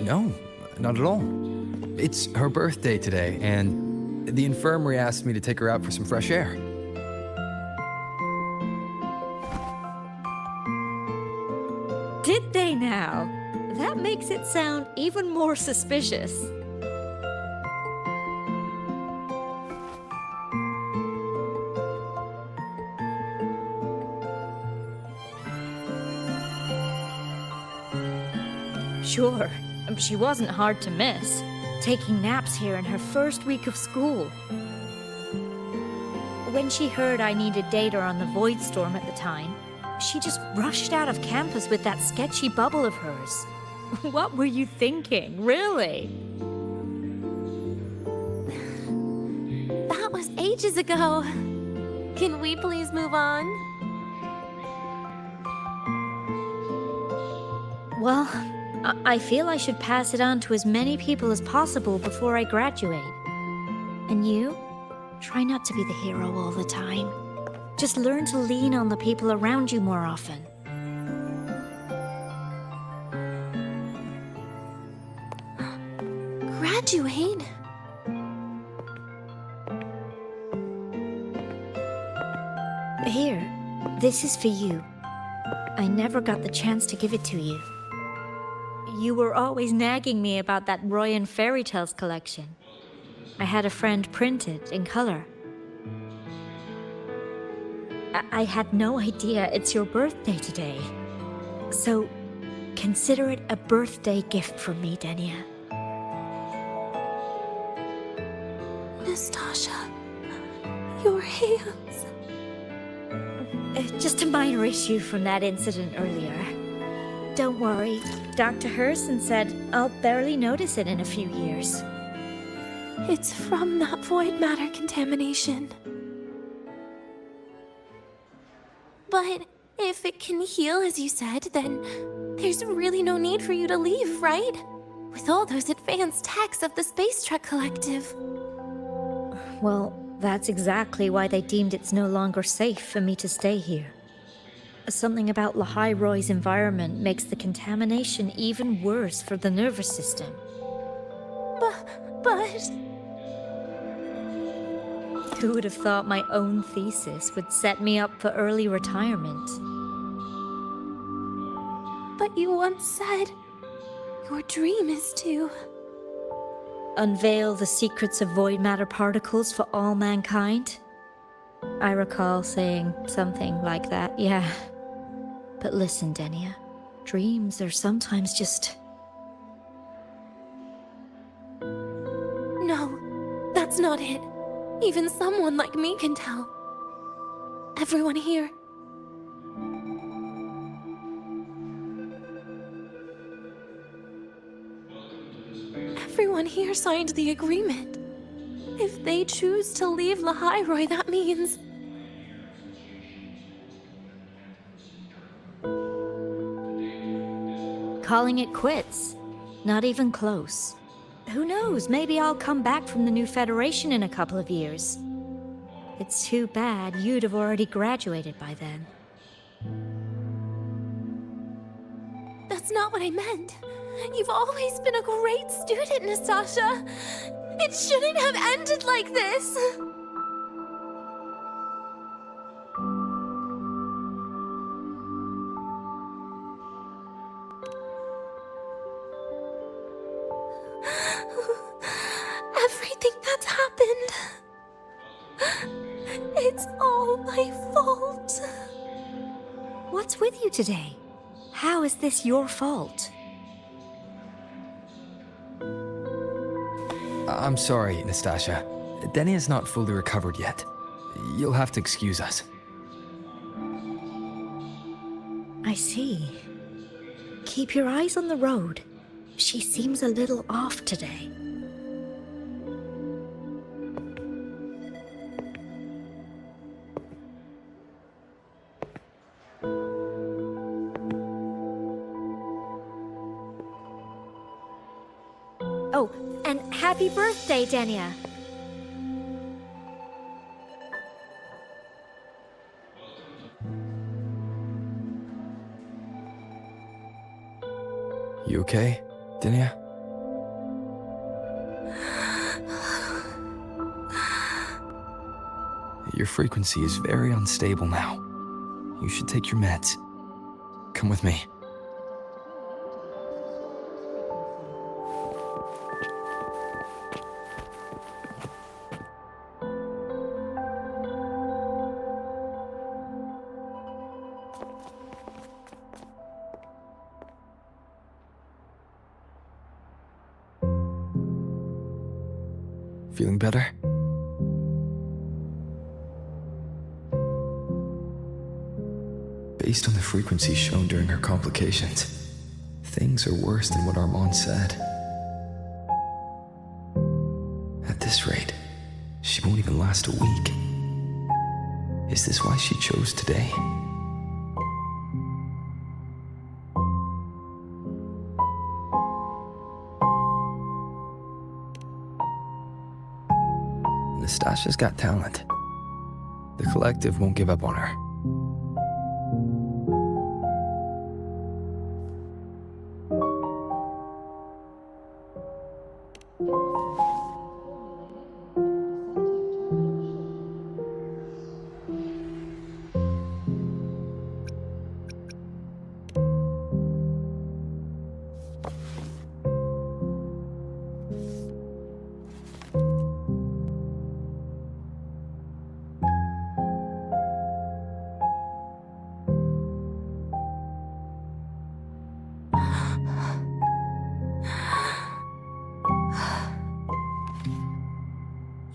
No, not at all. It's her birthday today, and the infirmary asked me to take her out for some fresh air. Did they now? That makes it sound even more suspicious. Sure, she wasn't hard to miss, taking naps here in her first week of school. When she heard I needed data on the Void Storm at the time, she just rushed out of campus with that sketchy bubble of hers. What were you thinking, really? That was ages ago. Can we please move on? Well, I feel I should pass it on to as many people as possible before I graduate. And you? Try not to be the hero all the time. Just learn to lean on the people around you more often. Graduate? Here, this is for you. I never got the chance to give it to you. You were always nagging me about that Royan Fairy Tales collection. I had a friend print it in color. I had no idea it's your birthday today. So, consider it a birthday gift from me, Dania. Nastasha, your hands. Just a minor issue from that incident earlier. Don't worry, Dr. Herson said I'll barely notice it in a few years. It's from that void matter contamination. But if it can heal as you said, then there's really no need for you to leave, right? With all those advanced techs of the Space Trek Collective. Well, that's exactly why they deemed it's no longer safe for me to stay here. Something about Lahai-Roy's environment makes the contamination even worse for the nervous system. But... Who would have thought my own thesis would set me up for early retirement? But you once said your dream is to... Unveil the secrets of void matter particles for all mankind? I recall saying something like that, yeah. But listen, Denia, dreams are sometimes just... No, that's not it. Even someone like me can tell. Everyone here... Everyone here signed the agreement. If they choose to leave Lahai-Roy, that means... Calling it quits. Not even close. Who knows, maybe I'll come back from the new Federation in a couple of years. It's too bad you'd have already graduated by then. That's not what I meant. You've always been a great student, Nastasha. It shouldn't have ended like this. Everything that's happened... It's all my fault. What's with you today? How is this your fault? I'm sorry, Nastasha. Denia's not fully recovered yet. You'll have to excuse us. I see. Keep your eyes on the road. She seems a little off today. Oh, and happy birthday, Denia! You okay, Denia? Your frequency is very unstable now. You should take your meds. Come with me. Feeling better? Based on the frequency shown during her complications, things are worse than what Armand said. At this rate, she won't even last a week. Is this why she chose today? Nastasha's got talent. The collective won't give up on her.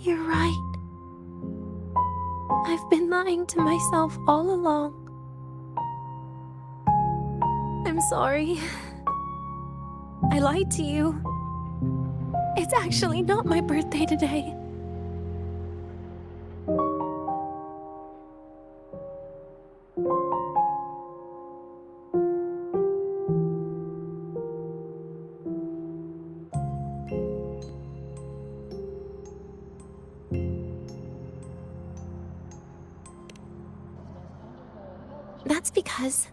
You're right. I've been lying to myself all along. I'm sorry. I lied to you. It's actually not my birthday today. That's because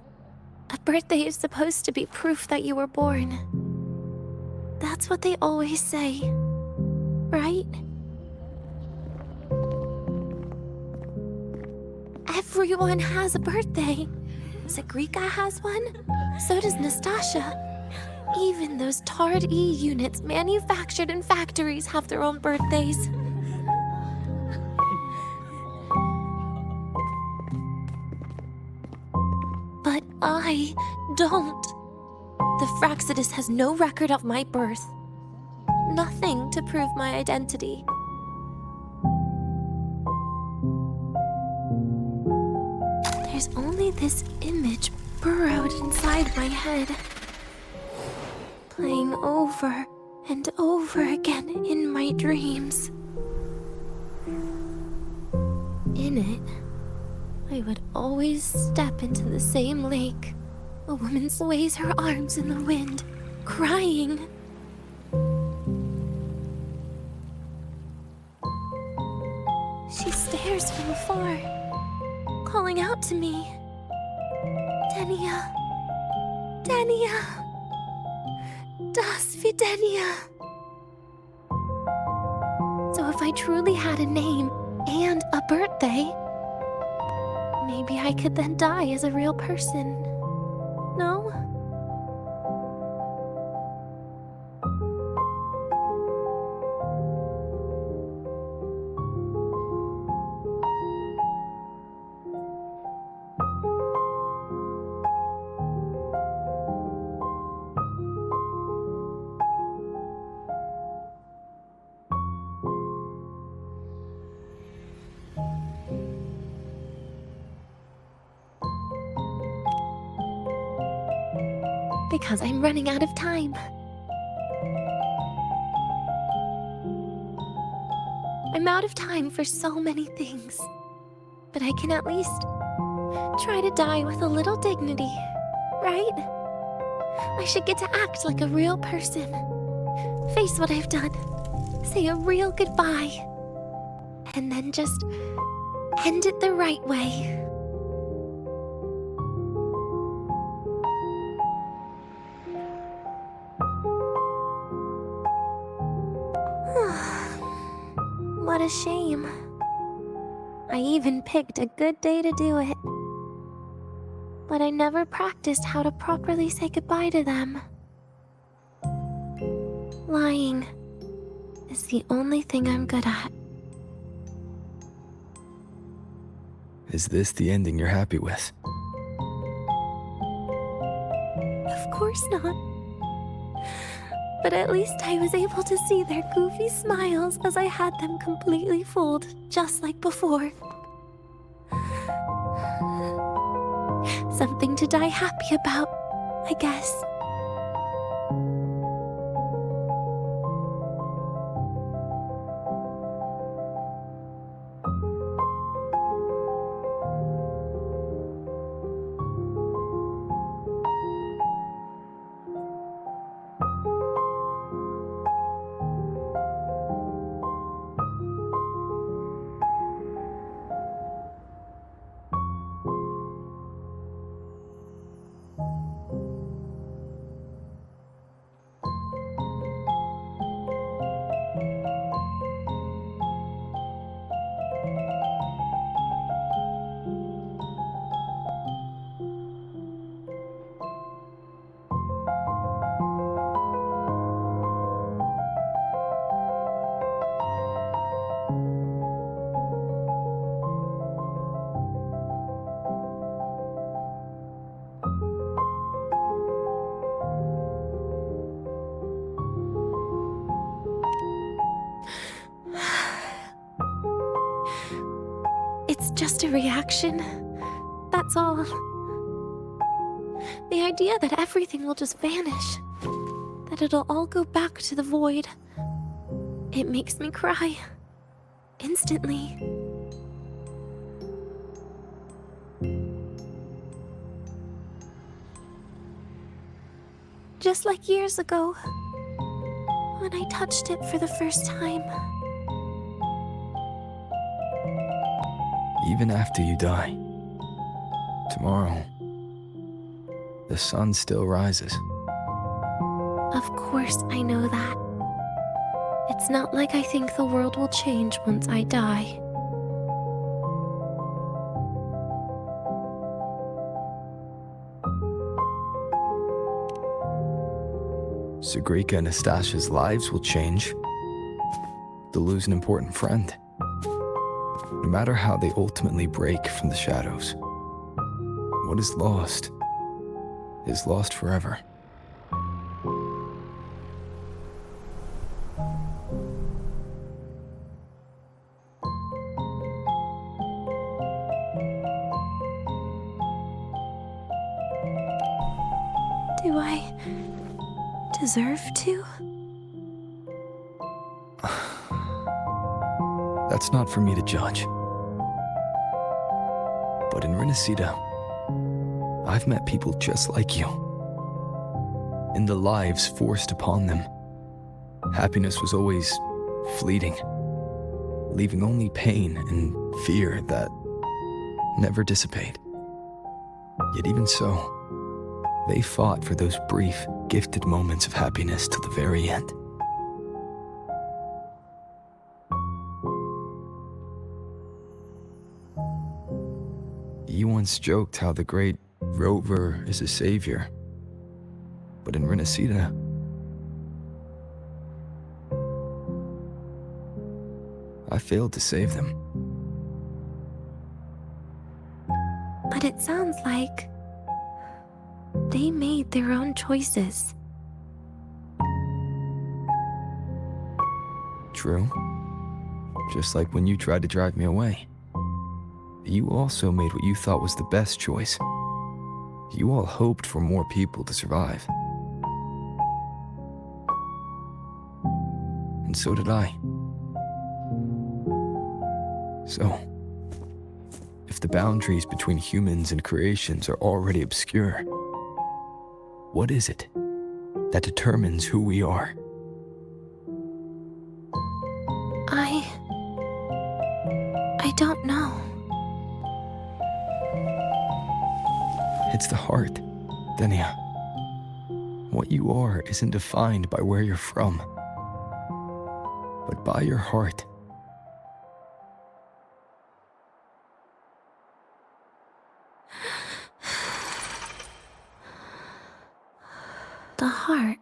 a birthday is supposed to be proof that you were born. That's what they always say, right? Everyone has a birthday. Zagrika has one, so does Nastasha. Even those tarred E units manufactured in factories have their own birthdays. But I don't. The Fraxidus has no record of my birth. Nothing to prove my identity. There's only this image burrowed inside my head, playing over and over again in my dreams. In it, I would always step into the same lake. A woman sways her arms in the wind, crying. She stares from afar, calling out to me. Denia. Denia. Das Videnia. So if I truly had a name and a birthday, maybe I could then die as a real person. No? Because I'm running out of time. I'm out of time for so many things. But I can at least try to die with a little dignity, right? I should get to act like a real person. Face what I've done. Say a real goodbye. And then just end it the right way. What a shame. I even picked a good day to do it. But I never practiced how to properly say goodbye to them. Lying is the only thing I'm good at. Is this the ending you're happy with? Of course not. But at least I was able to see their goofy smiles as I had them completely fooled, just like before. Something to die happy about, I guess. It's just a reaction. That's all. The idea that everything will just vanish, that it'll all go back to the void, it makes me cry. Instantly. Just like years ago, when I touched it for the first time. Even after you die, tomorrow the sun still rises. Of course I know that. It's not like I think the world will change once I die. Sigrika and Nastasha's lives will change. They'll lose an important friend. No matter how they ultimately break from the shadows, what is lost forever. Do I deserve to? That's not for me to judge. But in Renacida, I've met people just like you. In the lives forced upon them, happiness was always fleeting, leaving only pain and fear that never dissipate. Yet even so, they fought for those brief, gifted moments of happiness till the very end. You once joked how the great Rover is a savior, but in Renacida, I failed to save them. But it sounds like they made their own choices. True. Just like when you tried to drive me away. You also made what you thought was the best choice. You all hoped for more people to survive. And so did I. So, if the boundaries between humans and creations are already obscure, what is it that determines who we are? I don't know. It's the heart, Denia. What you are isn't defined by where you're from, but by your heart. The heart.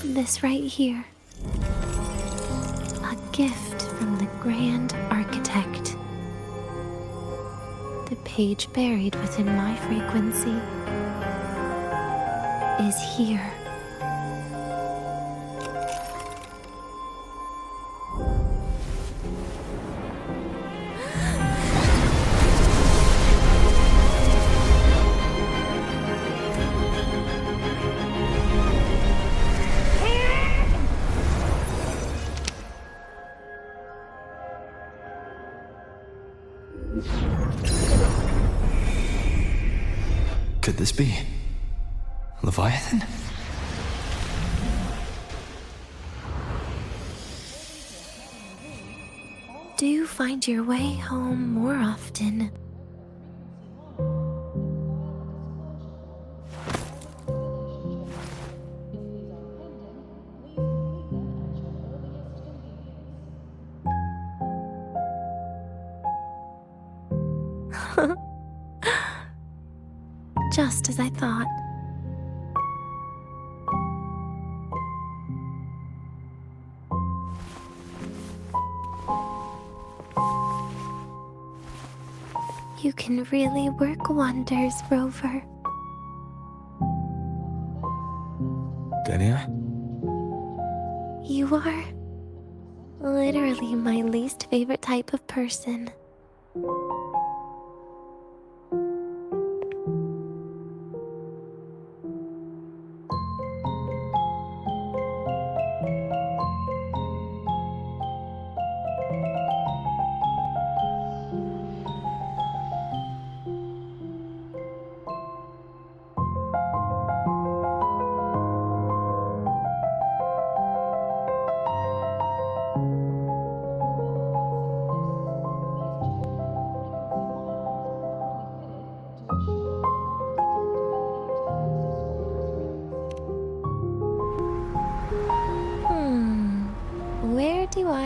This right here. A gift from the Grand Architect. The page buried within my frequency is here. Could this be Leviathan? Do you find your way home more often? Just as I thought. You can really work wonders, Rover. Denia? You are literally my least favorite type of person.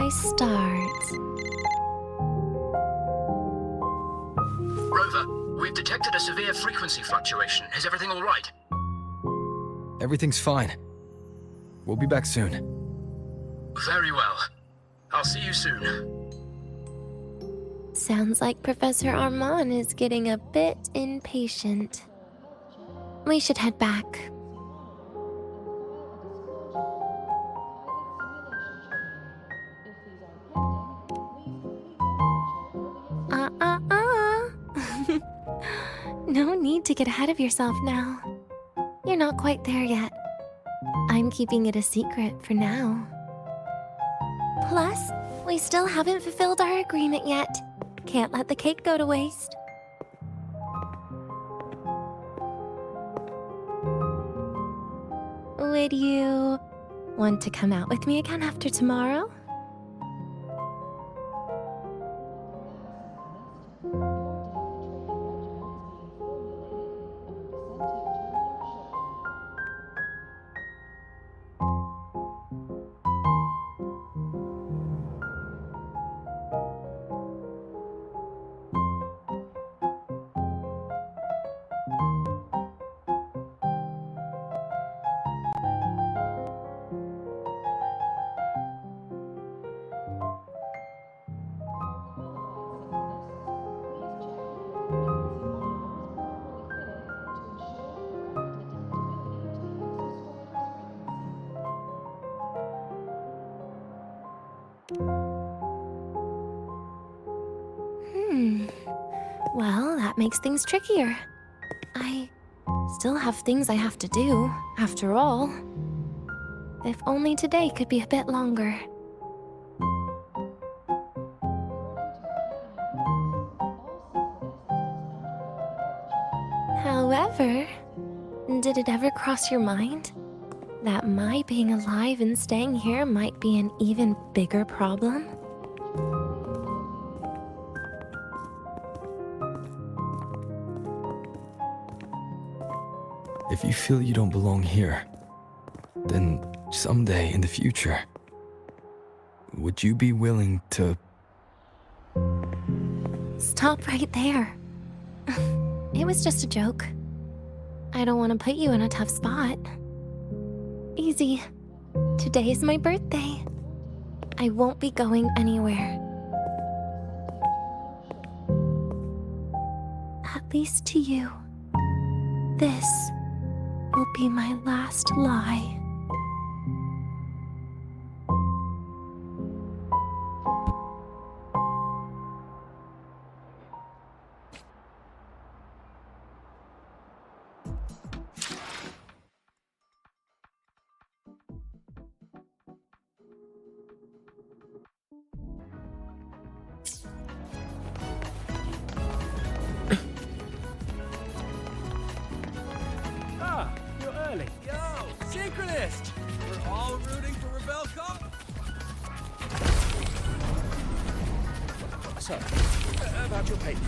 I start? Rover, we've detected a severe frequency fluctuation. Is everything all right? Everything's fine. We'll be back soon. Very well. I'll see you soon. Sounds like Professor Armand is getting a bit impatient. We should head back. No need to get ahead of yourself now. You're not quite there yet. I'm keeping it a secret for now. Plus, we still haven't fulfilled our agreement yet. Can't let the cake go to waste. Would you want to come out with me again after tomorrow? Well, that makes things trickier. I still have things I have to do, after all. If only today could be a bit longer. However, did it ever cross your mind that my being alive and staying here might be an even bigger problem? If you feel you don't belong here, then someday in the future, would you be willing to... Stop right there. It was just a joke. I don't want to put you in a tough spot. Easy. Today is my birthday. I won't be going anywhere. At least to you. This will be my last lie. You're early. Yo, synchronist! We're all rooting for Rebel Cop. So, about your paper.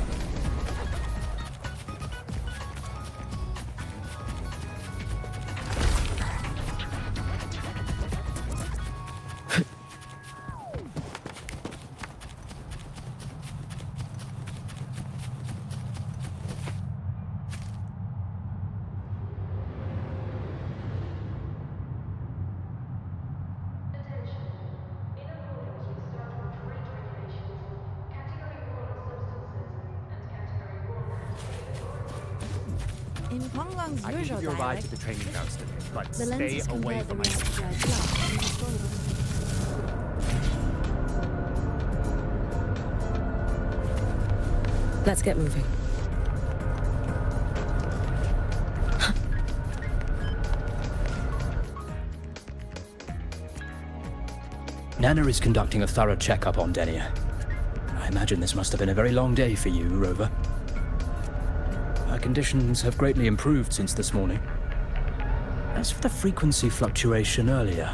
In Ponglong's I can usual give you a ride dialect, to the training grounds today, but the stay lenses away compare from the my... reality of glass and disposable. Let's get moving. Nana is conducting a thorough checkup on Denia. I imagine this must have been a very long day for you, Rover. Her conditions have greatly improved since this morning. As for the frequency fluctuation earlier,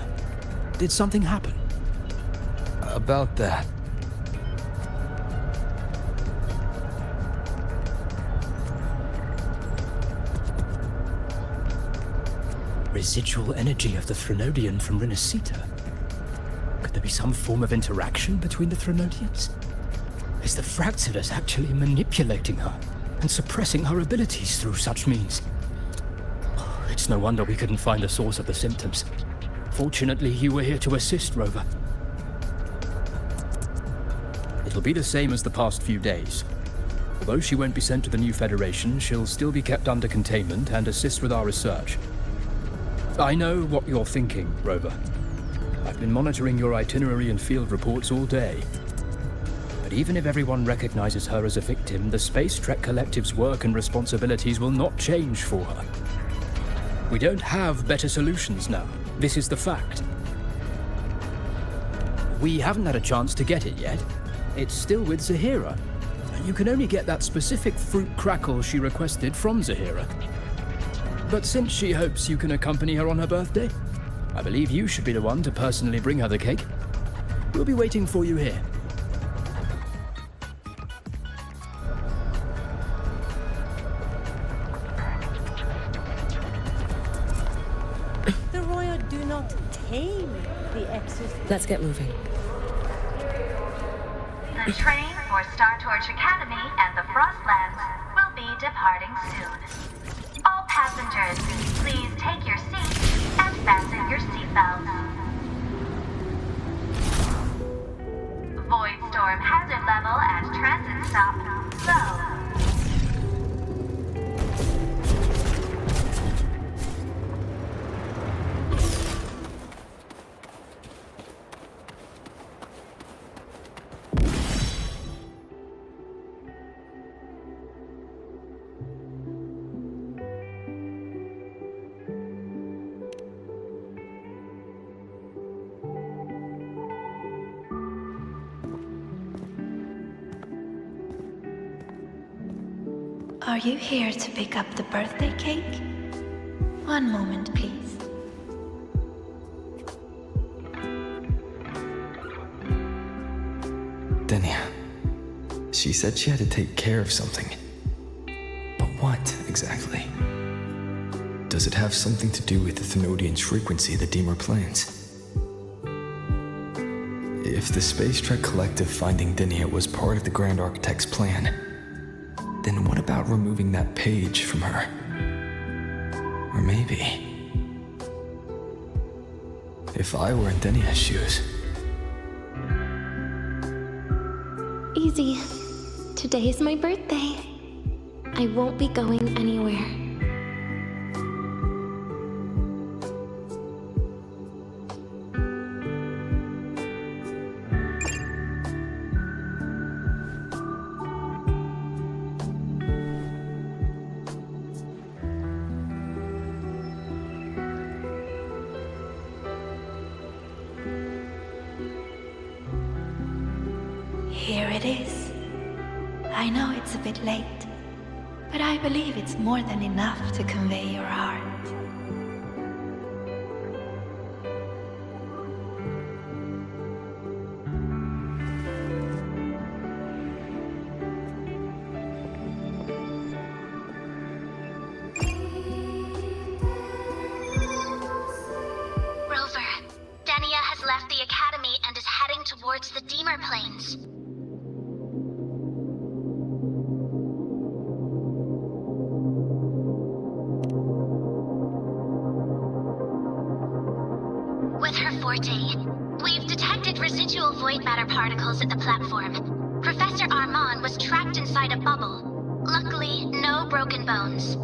did something happen? About that. Residual energy of the Threnodian from Renacita. Could there be some form of interaction between the Threnodians? Is the Fractidus actually manipulating her and suppressing her abilities through such means? It's no wonder we couldn't find the source of the symptoms. Fortunately, you were here to assist, Rover. It'll be the same as the past few days. Although she won't be sent to the new Federation, she'll still be kept under containment and assist with our research. I know what you're thinking, Rover. I've been monitoring your itinerary and field reports all day. But even if everyone recognizes her as a victim, the Space Trek Collective's work and responsibilities will not change for her. We don't have better solutions now. This is the fact. We haven't had a chance to get it yet. It's still with Zahira. You can only get that specific fruit crackle she requested from Zahira. But since she hopes you can accompany her on her birthday, I believe you should be the one to personally bring her the cake. We'll be waiting for you here. The Royal do not tame the exorcist. Let's get moving. The train for Star Torch Academy and the Frostlands will be departing soon. All passengers, please take your seats and fasten your seatbelts. Void storm hazard level at transit stop low. Are you here to pick up the birthday cake? One moment, please. Denia. She said she had to take care of something. But what, exactly? Does it have something to do with the Thenodian's frequency the Deemer plans? If the Space Trek Collective finding Denia was part of the Grand Architect's plan, then what about removing that page from her? Or maybe... if I were in Denia's shoes... Easy. Today's my birthday. I won't be going anywhere. Here it is. I know it's a bit late, but I believe it's more than enough to convey your heart. Rover, Denia has left the Academy and is heading towards the Deemer Plains. With her forte, we've detected residual void matter particles at the platform. Professor Armand was trapped inside a bubble. Luckily, no broken bones.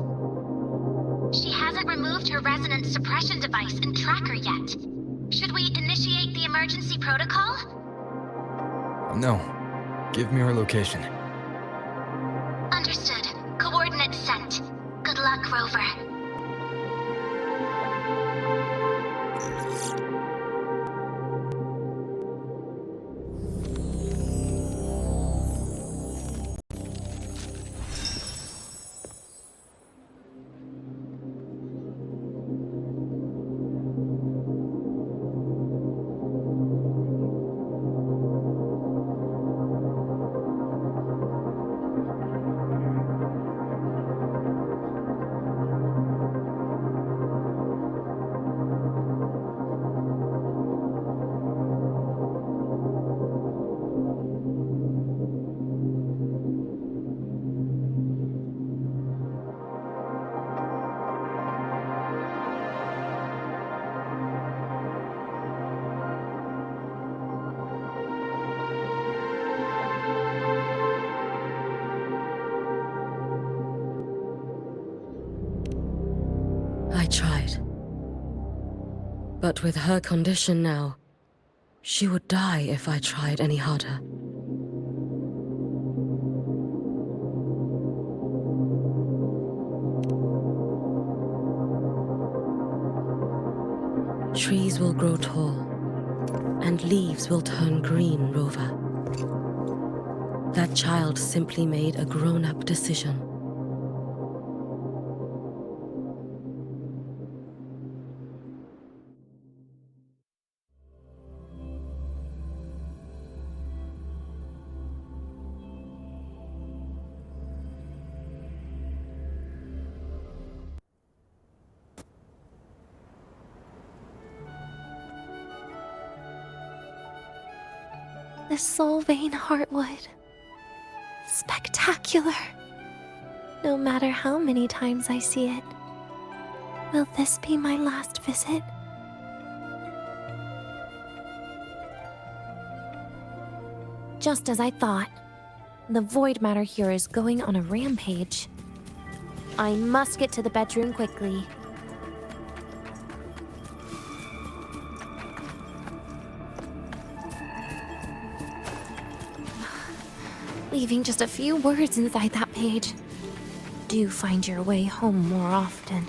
She hasn't removed her resonance suppression device and tracker yet. Should we initiate the emergency protocol? No. Give me her location. Understood. Coordinates sent. Good luck, Rover. But with her condition now, she would die if I tried any harder. Trees will grow tall, and leaves will turn green, Rover. That child simply made a grown-up decision. The soul vein heartwood. Spectacular. No matter how many times I see it, will this be my last visit? Just as I thought, the void matter here is going on a rampage. I must get to the bedroom quickly. Leaving just a few words inside that page. Do find your way home more often.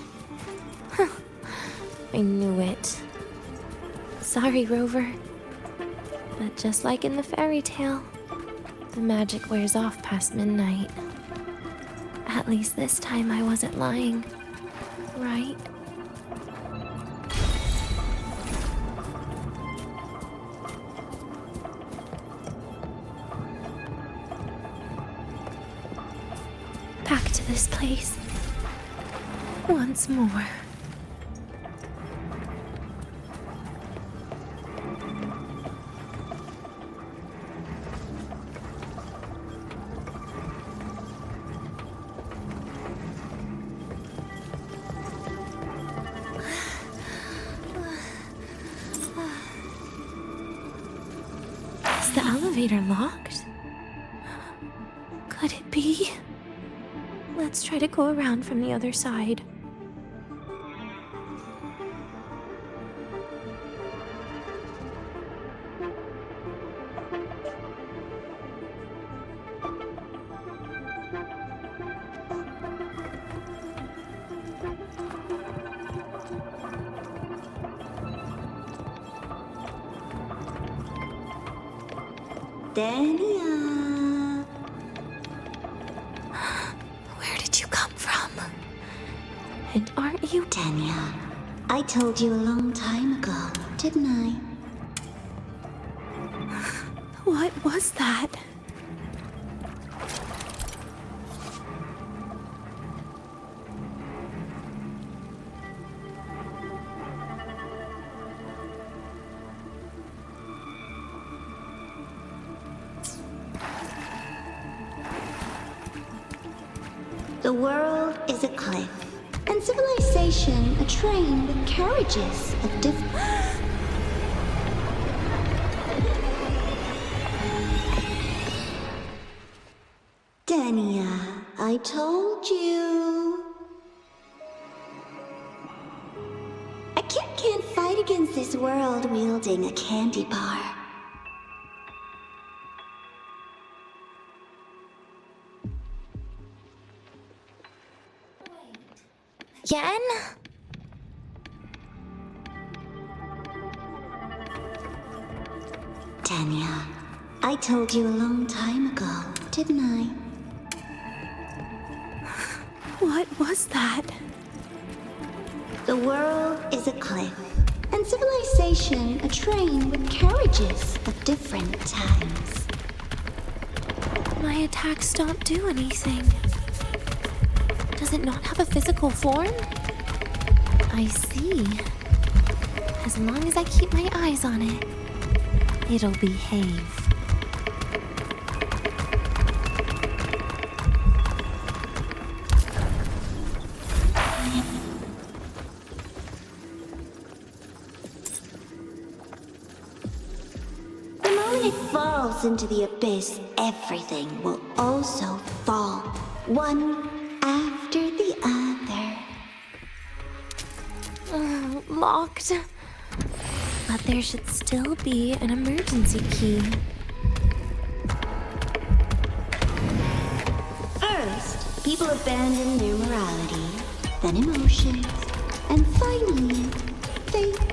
I knew it. Sorry, Rover. But just like in the fairy tale, the magic wears off past midnight. At least this time I wasn't lying, right? Back to this place. Once more. Is the elevator locked? Could it be? Let's try to go around from the other side. Dania. Where did you come from? And aren't you... Dania, I told you a long time ago, didn't I? What was that? The world is a cliff, and civilization a train with carriages of different... Dania, I told you. A kid can't fight against this world wielding a candy bar. Yen? Dania, I told you a long time ago, didn't I? What was that? The world is a cliff, and civilization a train with carriages of different times. My attacks don't do anything. Does it not have a physical form? I see. As long as I keep my eyes on it, it'll behave. The moment it falls into the abyss, everything will also fall, one after the other. Locked. But there should still be an emergency key. First, people abandon their morality, then emotions, and finally, faith.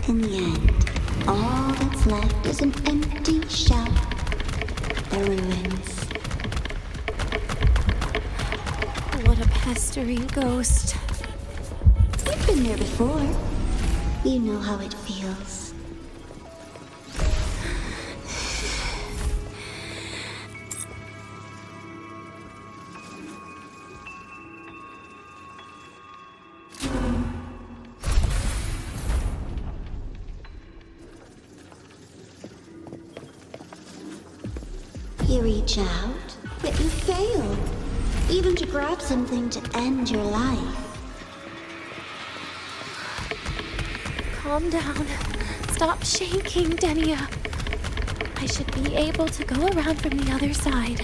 In the end, all that's left is an empty shell. The ruins. What a pestering ghost. You've been there before. You know how it feels. You reach out, yet you fail. Even to grab something to end your life. Calm down. Stop shaking, Denia. I should be able to go around from the other side.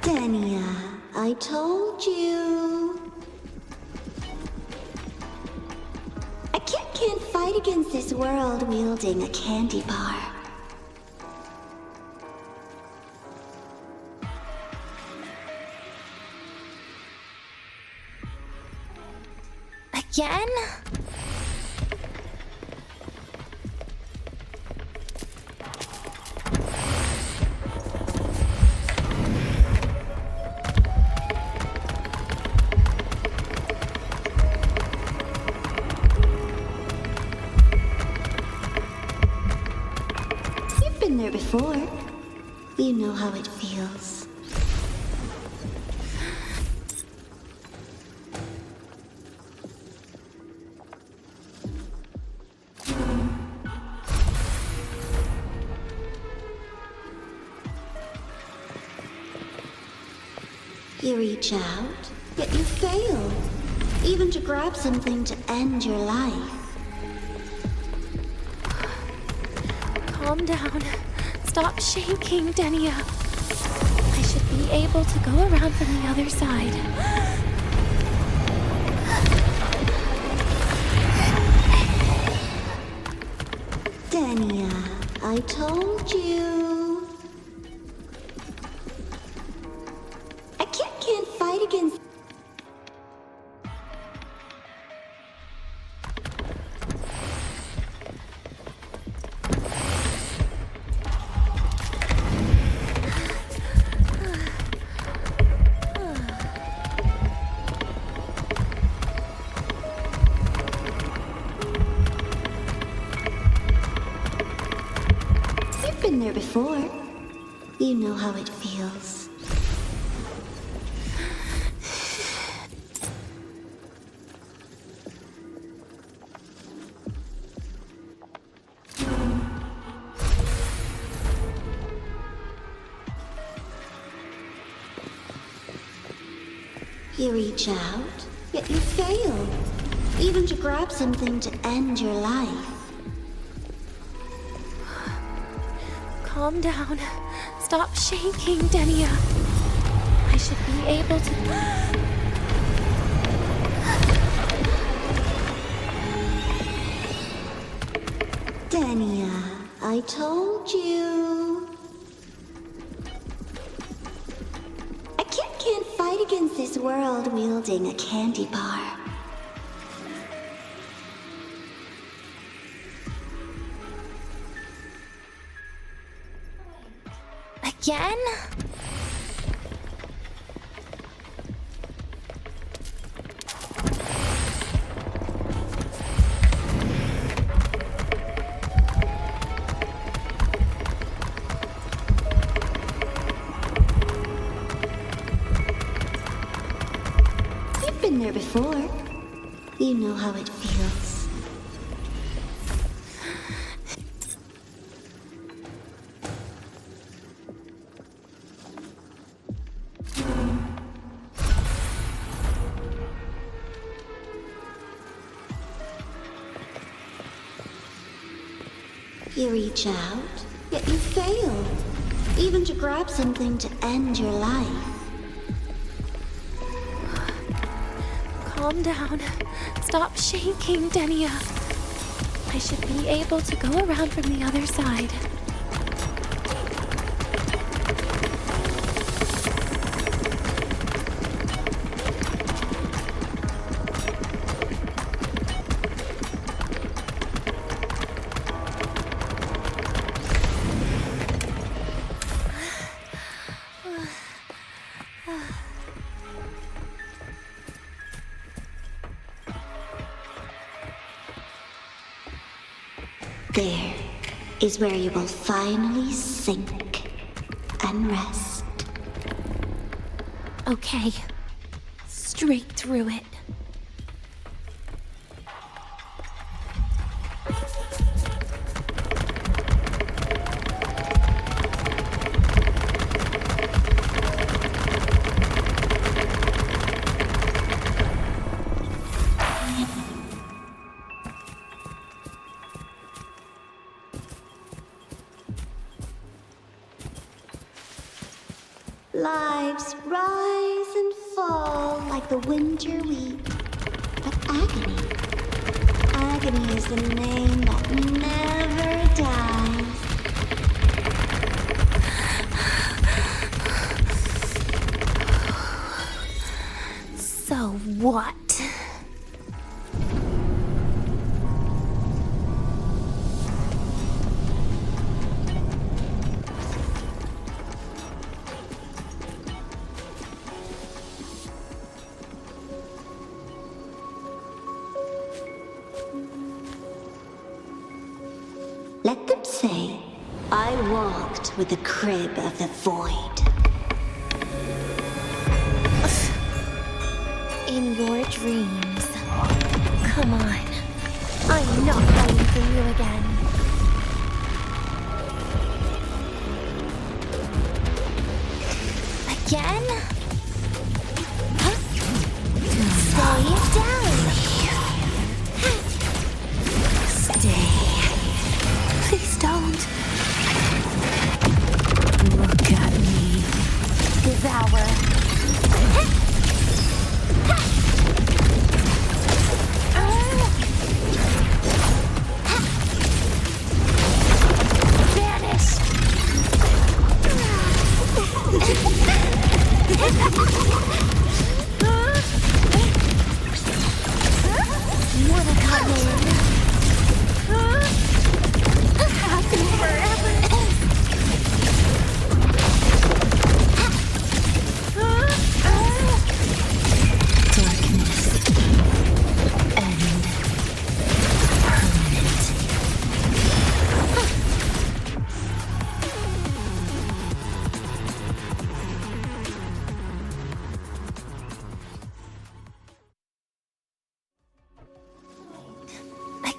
Denia, I told you. A kid can't fight against this world wielding a candy bar. Again? You've been there before. You know how it feels. You reach out, yet you fail. Even to grab something to end your life. Calm down. Stop shaking, Denia. I should be able to go around from the other side. Denia, I told you. A kid can't fight against... You've been there before. You know how it feels. You reach out, yet you fail. Even to grab something to end your life. Calm down. Stop shaking, Denia. I should be able to... Denia, I told you. A kid can't fight against this world wielding a candy bar. Again? there before. You know how it feels. You reach out, yet you fail. Even to grab something to end your life. Calm down. Stop shaking, Denia. I should be able to go around from the other side. There is where you will finally sink and rest. Okay. Straight through it. Lives rise and fall like the winter wheat. But agony is the name that never dies. So what? Let them say, I walked with the crib of the void. In your dreams. Come on. I'm not falling for you again. Again? Huh? Stay down. Stay. Please don't. Look at me. Devour.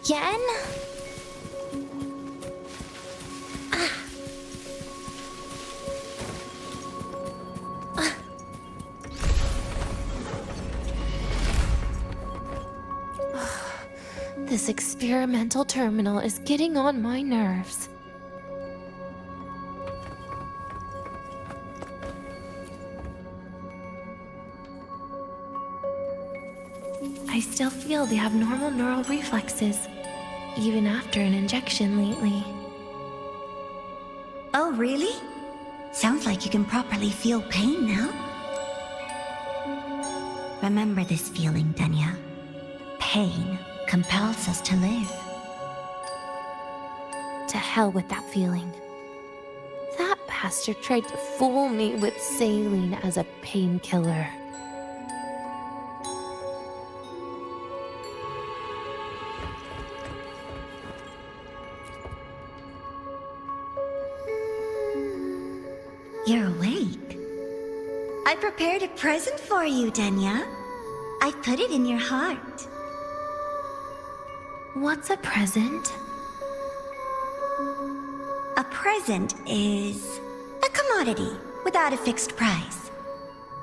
Again? This experimental terminal is getting on my nerves. I still feel the abnormal neural reflexes, even after an injection lately. Oh, really? Sounds like you can properly feel pain now. Remember this feeling, Denia. Pain compels us to live. To hell with that feeling. That bastard tried to fool me with saline as a painkiller. You're awake. I prepared a present for you, Denia. I put it in your heart. What's a present? A present is a commodity without a fixed price.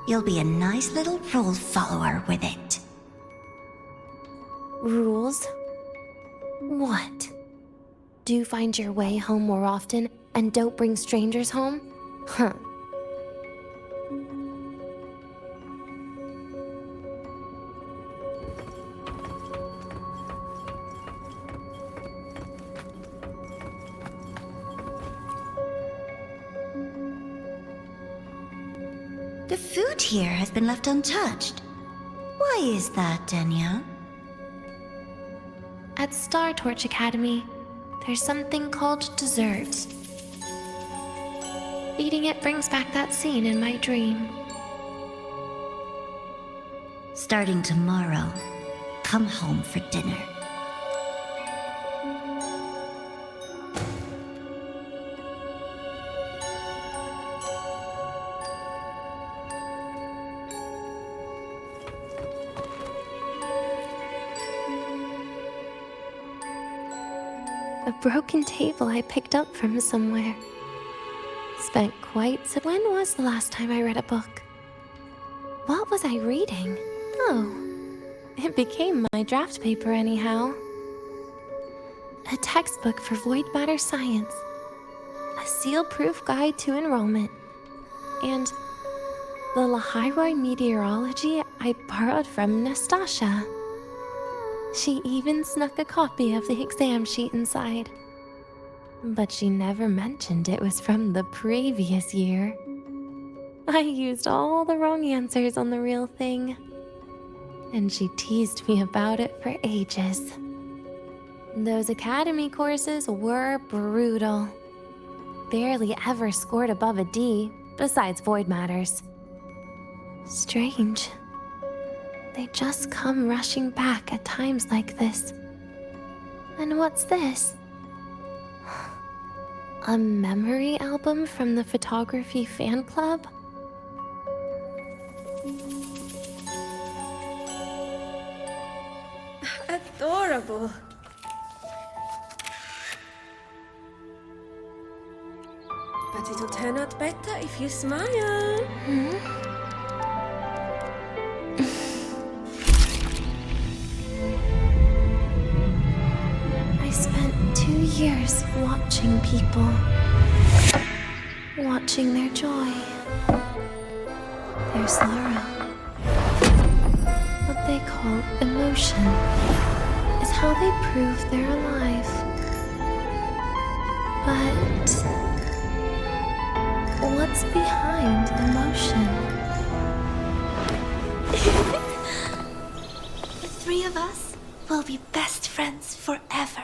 You'll be a nice little rule follower with it. Rules? What? Do find your way home more often and don't bring strangers home? Huh. The food here has been left untouched. Why is that, Denya? At Star Torch Academy, there's something called dessert. Eating it brings back that scene in my dream. Starting tomorrow, come home for dinner. A broken table I picked up from somewhere. Spent quite so. When was the last time I read a book? What was I reading? Oh, it became my draft paper anyhow. A textbook for void matter science. A seal-proof guide to enrollment. And the Lahiroi meteorology I borrowed from Nastasha. She even snuck a copy of the exam sheet inside. But she never mentioned it was from the previous year. I used all the wrong answers on the real thing. And she teased me about it for ages. Those academy courses were brutal. Barely ever scored above a D, besides void matters. Strange. They just come rushing back at times like this. And what's this? A memory album from the photography fan club? Adorable. But it'll turn out better if you smile. I spent 2 years watching people. Watching their joy. Their sorrow. What they call emotion is how they prove they're alive. But what's behind emotion? The three of us will be best friends forever.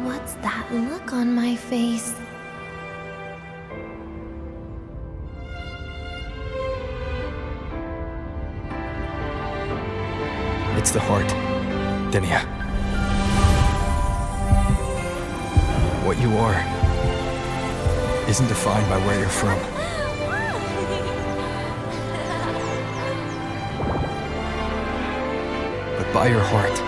What's that look on my face? It's the heart, Denia. What you are isn't defined by where you're from. But by your heart.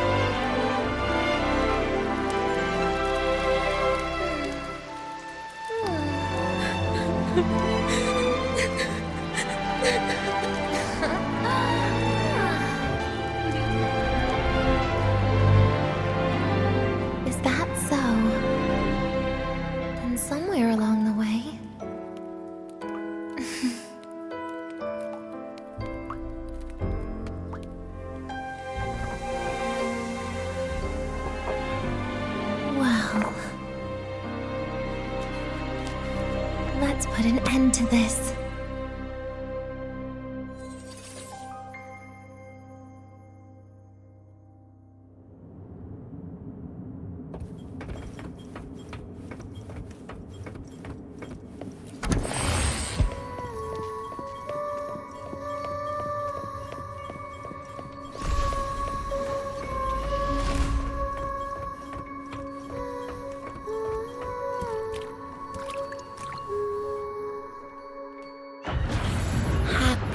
Is that so? Then somewhere along the way... Well... Let's put an end to this.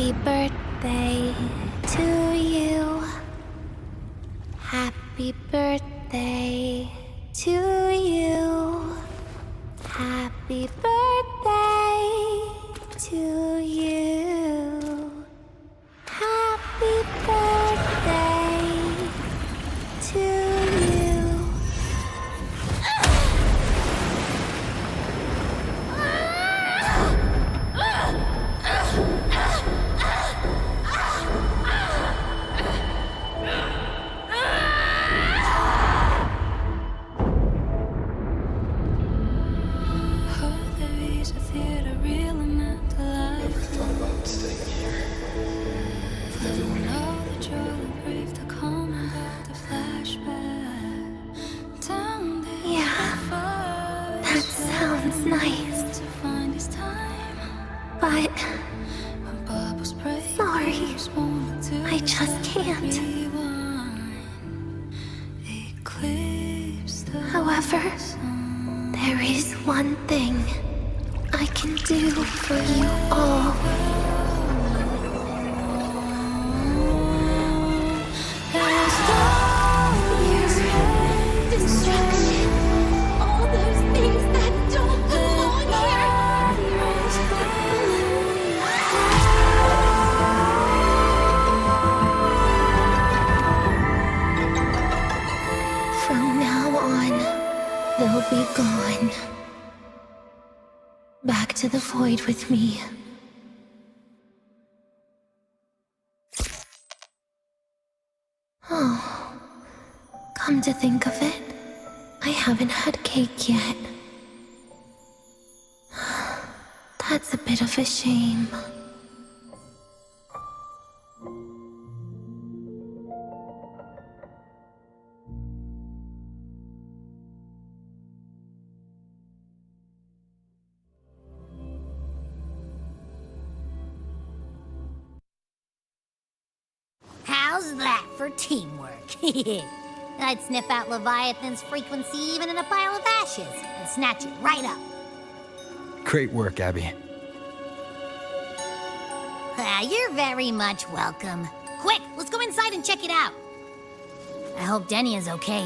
Happy birthday to you. Happy birthday to you. Happy birthday to you. Happy birthday to you. Nice. But sorry, I just can't. However, there is one thing I can do for you all. They'll be gone. Back to the void with me. Oh, come to think of it, I haven't had cake yet. That's a bit of a shame. How's that for teamwork? I'd sniff out Leviathan's frequency even in a pile of ashes and snatch it right up. Great work, Abby. You're very much welcome. Quick, let's go inside and check it out. I hope Denia's okay.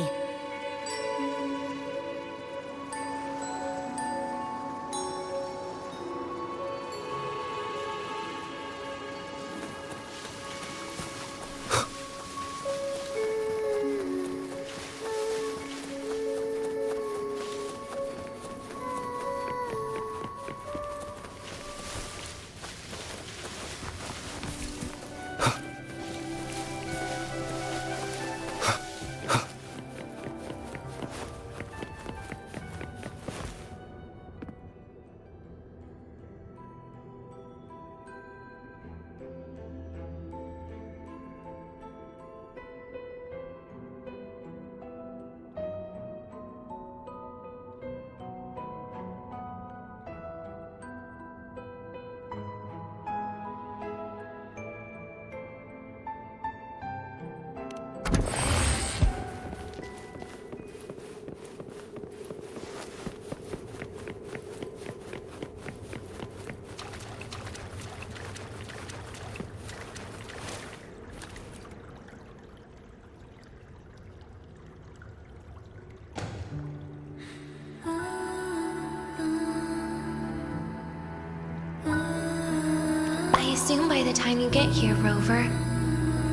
I assume by the time you get here, Rover,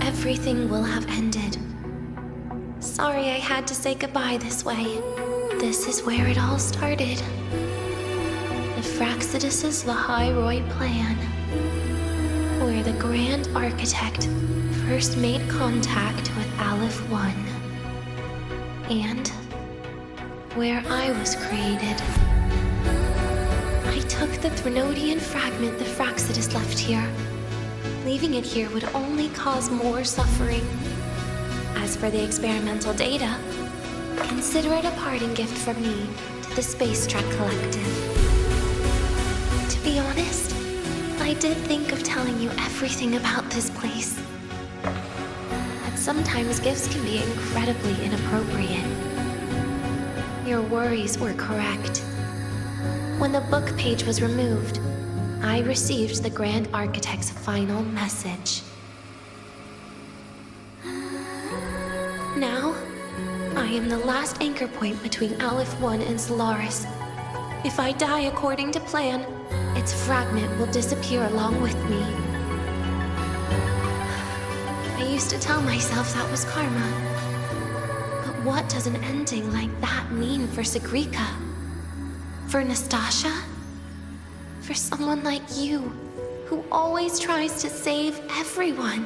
everything will have ended. Sorry I had to say goodbye this way. This is where it all started. The Fraxidus' Lahai plan, where the Grand Architect first made contact with Aleph 1, and where I was created. I took the Threnodian fragment the Fraxidus left here. Leaving it here would only cause more suffering. As for the experimental data, consider it a parting gift from me to the Space Trek Collective. To be honest, I did think of telling you everything about this place. But sometimes gifts can be incredibly inappropriate. Your worries were correct. When the book page was removed, I received the Grand Architect's final message. Now, I am the last anchor point between Aleph 1 and Solaris. If I die according to plan, its fragment will disappear along with me. I used to tell myself that was karma. But what does an ending like that mean for Sigrika? For Nastasha? For someone like you, who always tries to save everyone?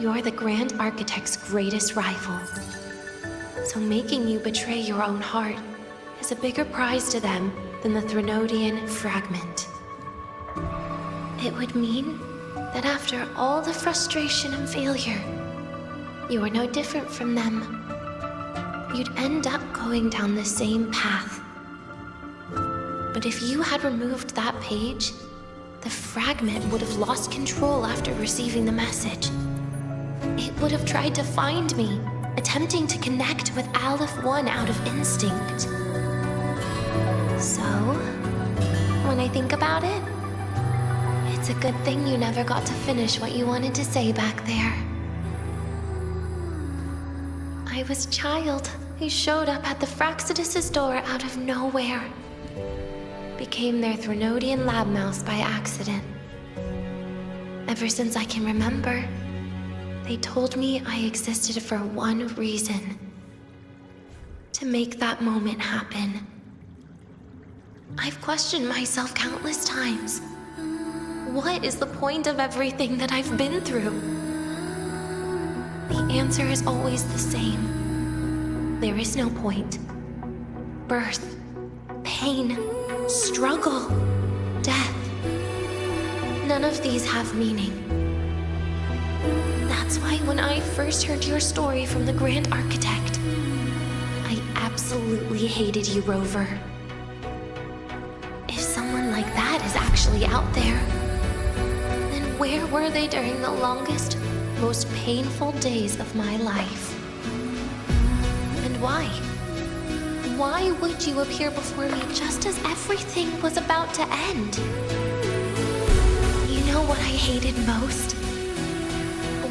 You're the Grand Architect's greatest rival. So making you betray your own heart is a bigger prize to them than the Threnodian fragment. It would mean that after all the frustration and failure, you are no different from them. You'd end up going down the same path. But if you had removed that page, the fragment would have lost control after receiving the message. It would have tried to find me, attempting to connect with Aleph 1 out of instinct. So, when I think about it, it's a good thing you never got to finish what you wanted to say back there. I was a child who showed up at the Fraxidus' door out of nowhere. Became their Threnodian lab mouse by accident. Ever since I can remember, they told me I existed for one reason. To make that moment happen. I've questioned myself countless times. What is the point of everything that I've been through? The answer is always the same. There is no point. Birth, pain, struggle, death. None of these have meaning. That's why when I first heard your story from the Grand Architect, I absolutely hated you, Rover. If someone like that is actually out there, then where were they during the longest, most painful days of my life? And why? Why would you appear before me just as everything was about to end? You know what I hated most?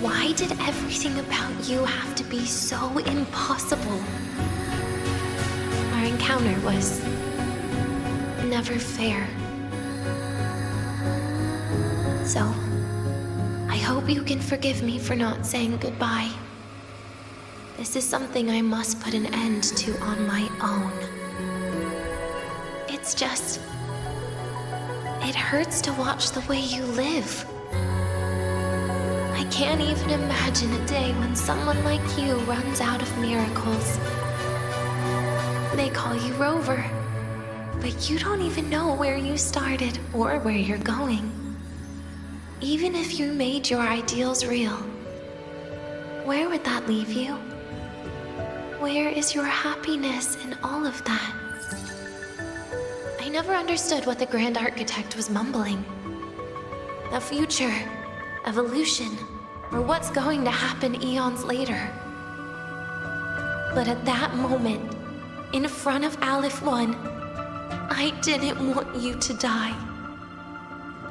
Why did everything about you have to be so impossible? Our encounter was never fair. So, I hope you can forgive me for not saying goodbye. This is something I must put an end to on my own. It's just... it hurts to watch the way you live. I can't even imagine a day when someone like you runs out of miracles. They call you Rover, but you don't even know where you started or where you're going. Even if you made your ideals real, where would that leave you? Where is your happiness in all of that? I never understood what the Grand Architect was mumbling. The future, evolution, or what's going to happen eons later. But at that moment, in front of Aleph 1, I didn't want you to die.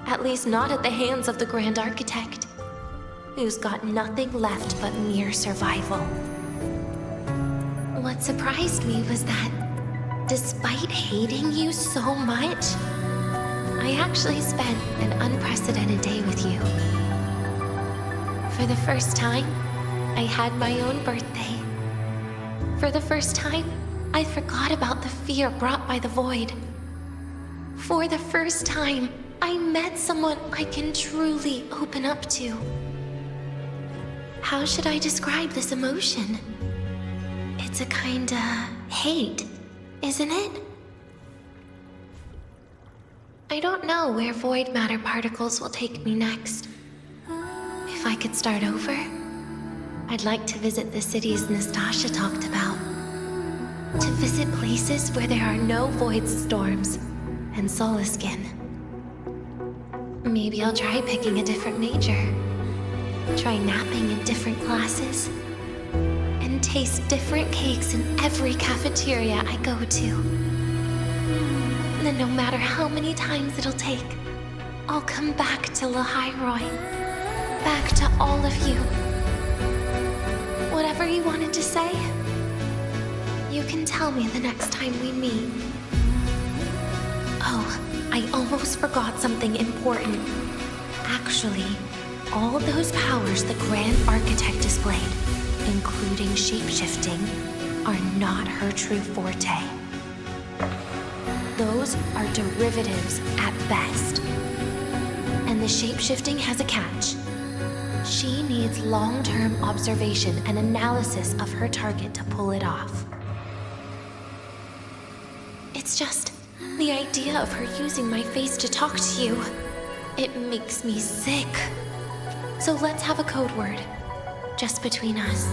At least not at the hands of the Grand Architect, who's got nothing left but mere survival. What surprised me was that, despite hating you so much, I actually spent an unprecedented day with you. For the first time, I had my own birthday. For the first time, I forgot about the fear brought by the void. For the first time, I met someone I can truly open up to. How should I describe this emotion? It's a kinda hate, isn't it? I don't know where void matter particles will take me next. If I could start over, I'd like to visit the cities Nastasha talked about. To visit places where there are no void storms and Solaskin. Maybe I'll try picking a different major. Try napping in different classes. And taste different cakes in every cafeteria I go to. then no matter how many times it'll take, I'll come back to Lahairoi. Back to all of you. Whatever you wanted to say, you can tell me the next time we meet. Oh, I almost forgot something important. Actually, all those powers the Grand Architect displayed, including shapeshifting, are not her true forte. Those are derivatives at best. And the shapeshifting has a catch. She needs long-term observation and analysis of her target to pull it off. It's just the idea of her using my face to talk to you. It makes me sick. So let's have a code word, just between us.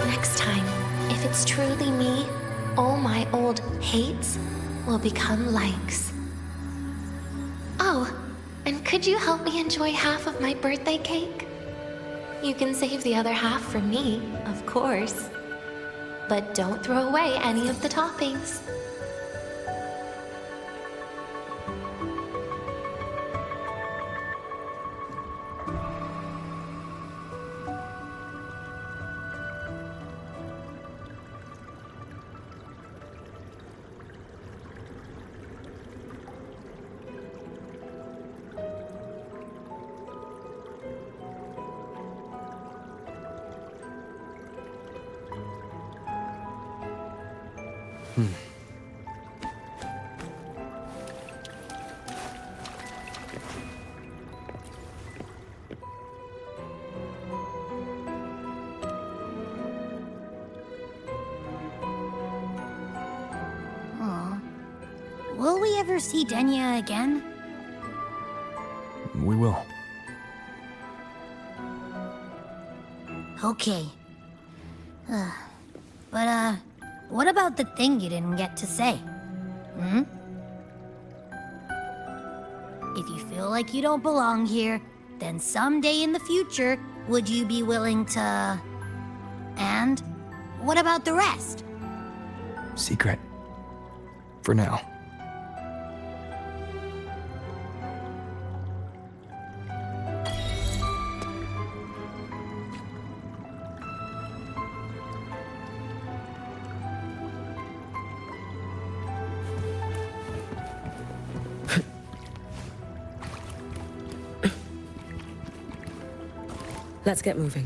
Next time, if it's truly me, all my old hates will become likes. Oh, and could you help me enjoy half of my birthday cake? You can save the other half for me, of course. But don't throw away any of the toppings. Will we ever see Denya again? We will. Okay. But, what about the thing you didn't get to say? If you feel like you don't belong here, then someday in the future, would you be willing to... And what about the rest? Secret. For now. Let's get moving.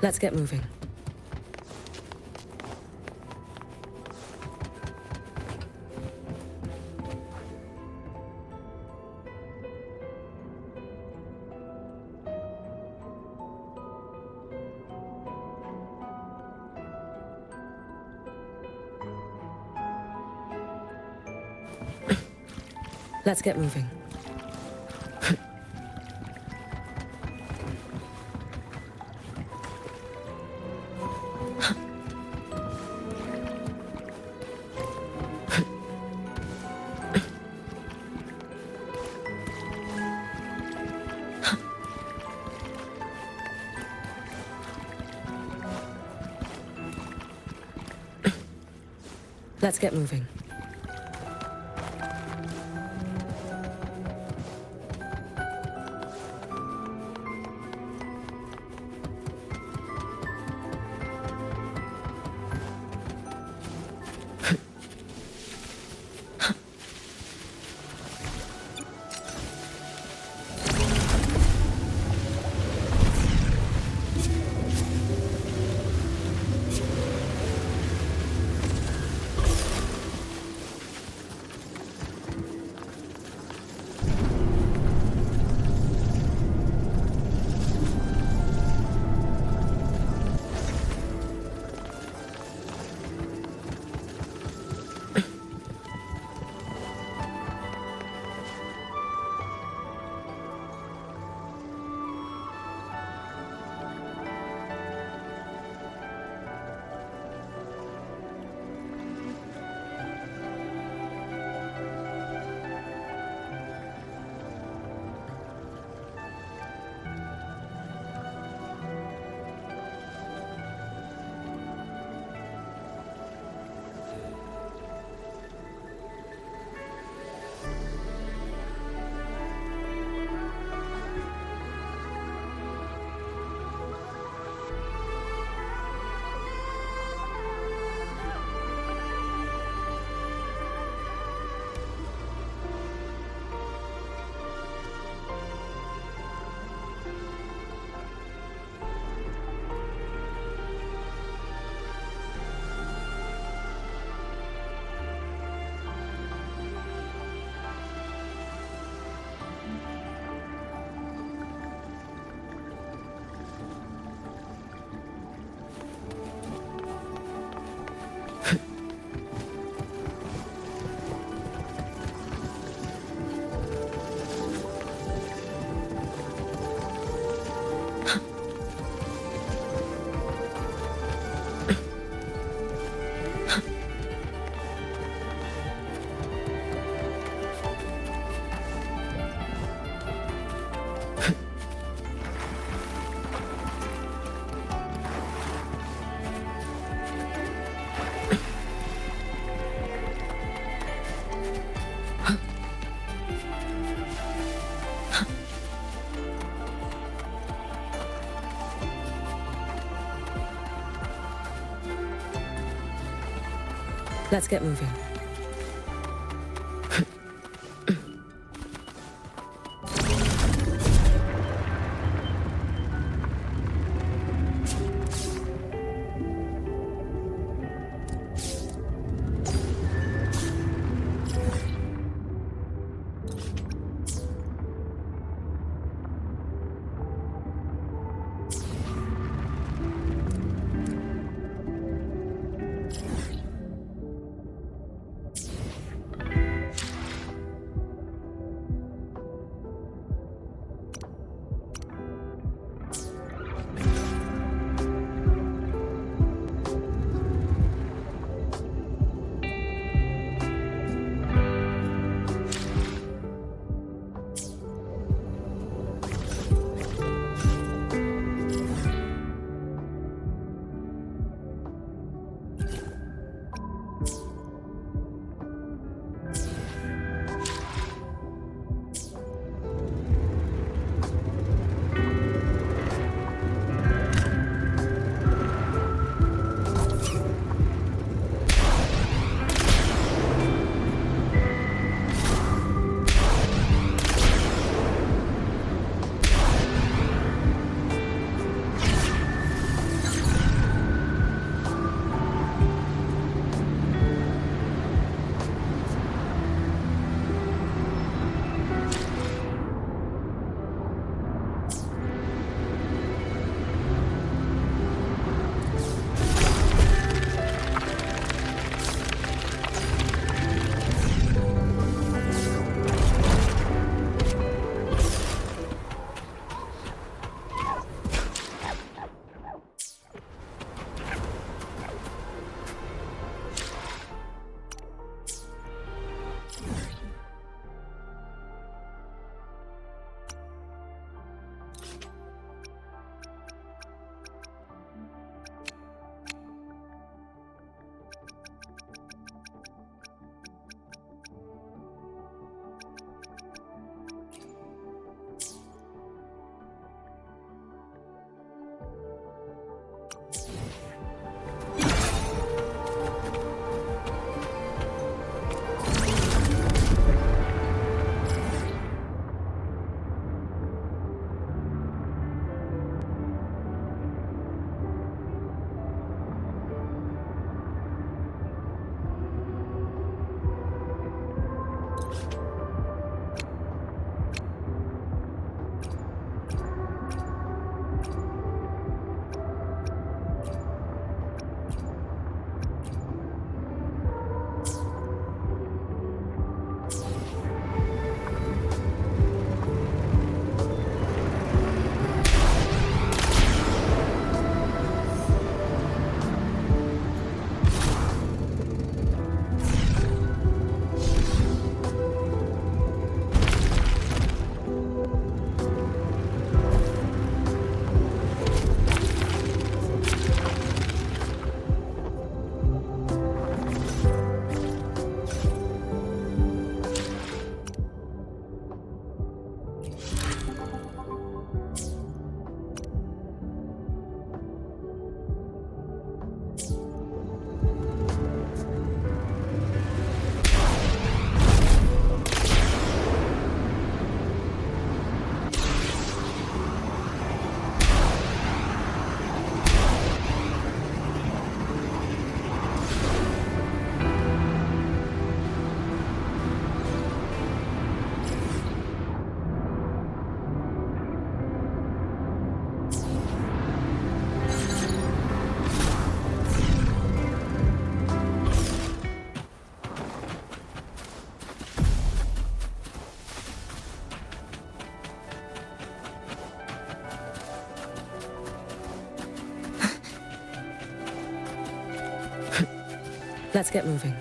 Let's get moving. Let's get moving. Let's get moving. Let's get moving. Let's get moving.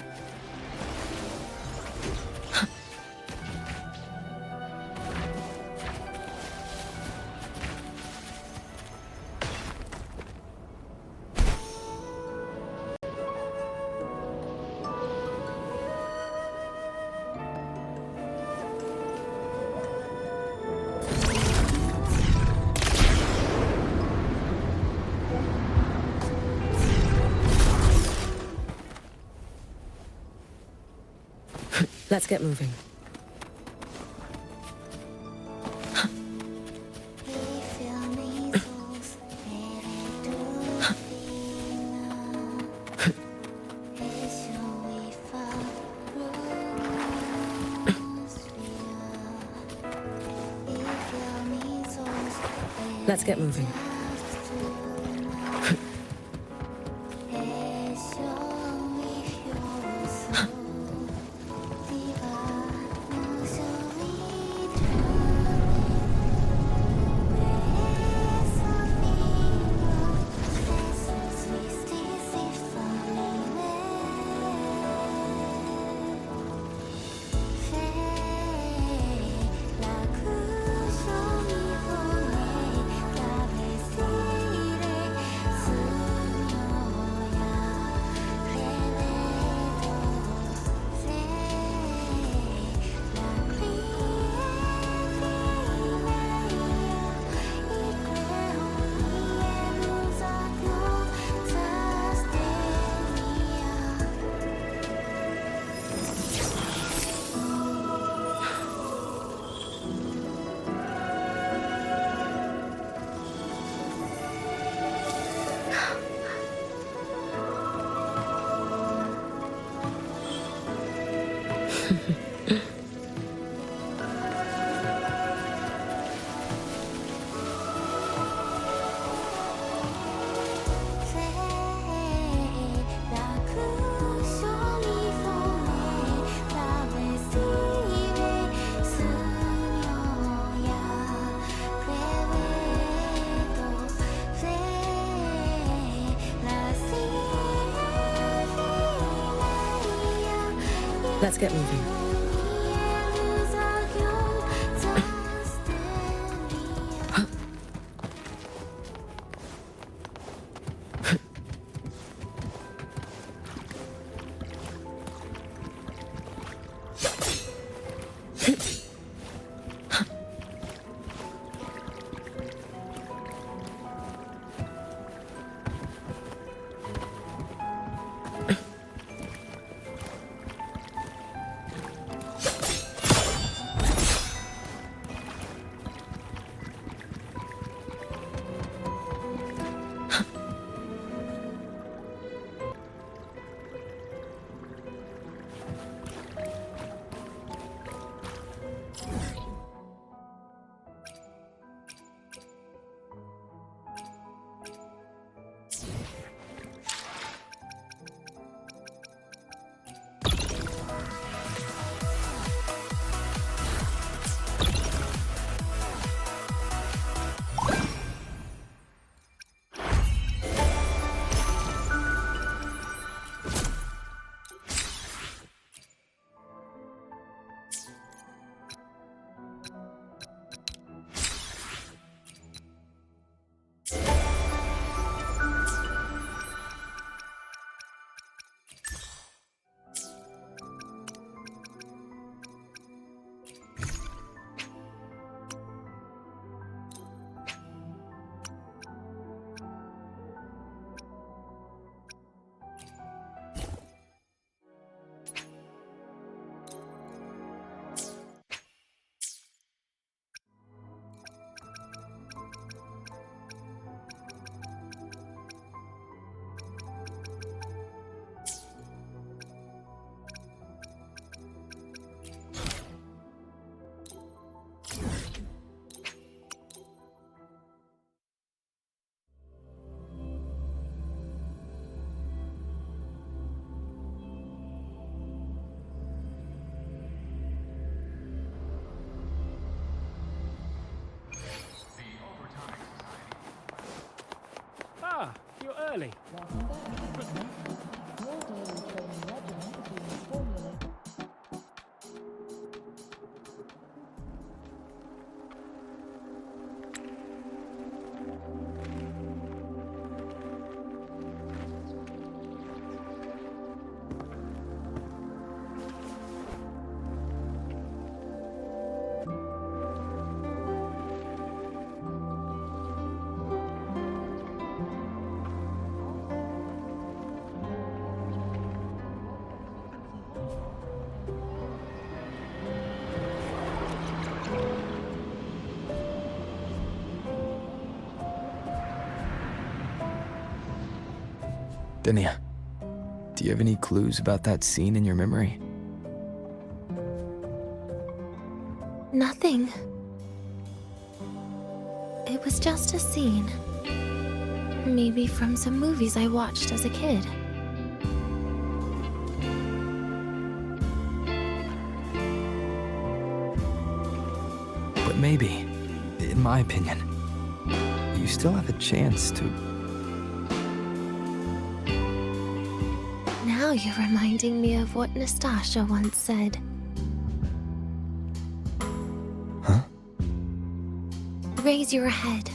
Let's get moving. Let's get moving. Let's get moving. Ah, you're early. Denia, do you have any clues about that scene in your memory? Nothing. It was just a scene. Maybe from some movies I watched as a kid. But maybe, in my opinion, you still have a chance to... Now you're reminding me of what Nastasha once said. Huh? Raise your head.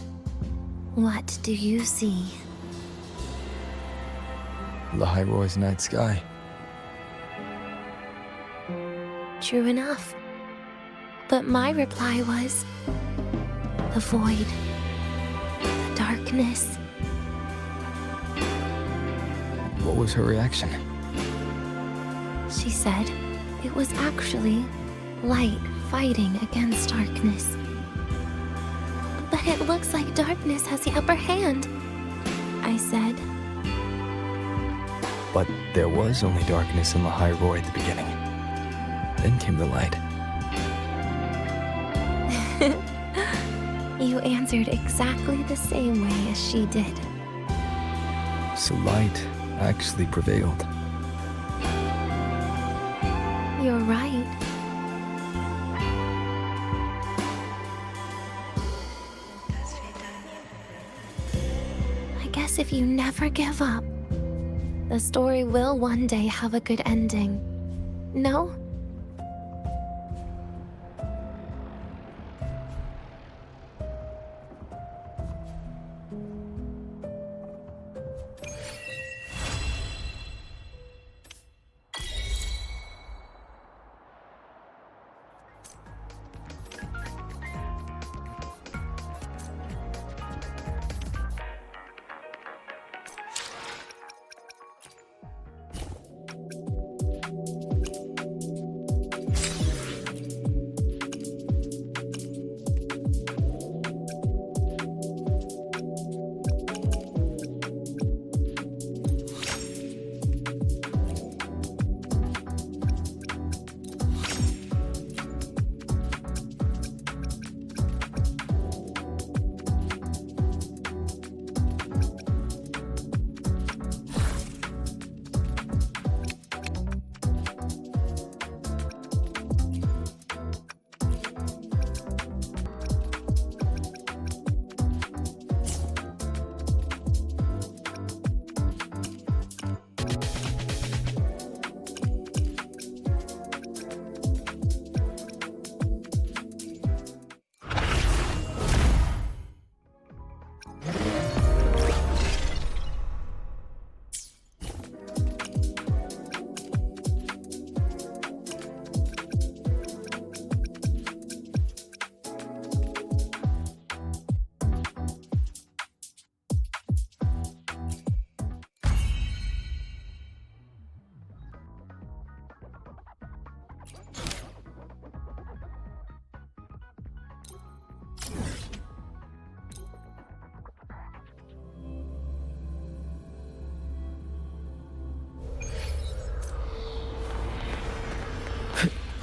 What do you see? Lahiroy's night sky. True enough. But my reply was... the void. The darkness. What was her reaction? She said it was actually light fighting against darkness. But it looks like darkness has the upper hand, I said. But there was only darkness in Lahiroy at the beginning. Then came the light. You answered exactly the same way as she did. So light actually prevailed. You're right. I guess if you never give up, the story will one day have a good ending. No?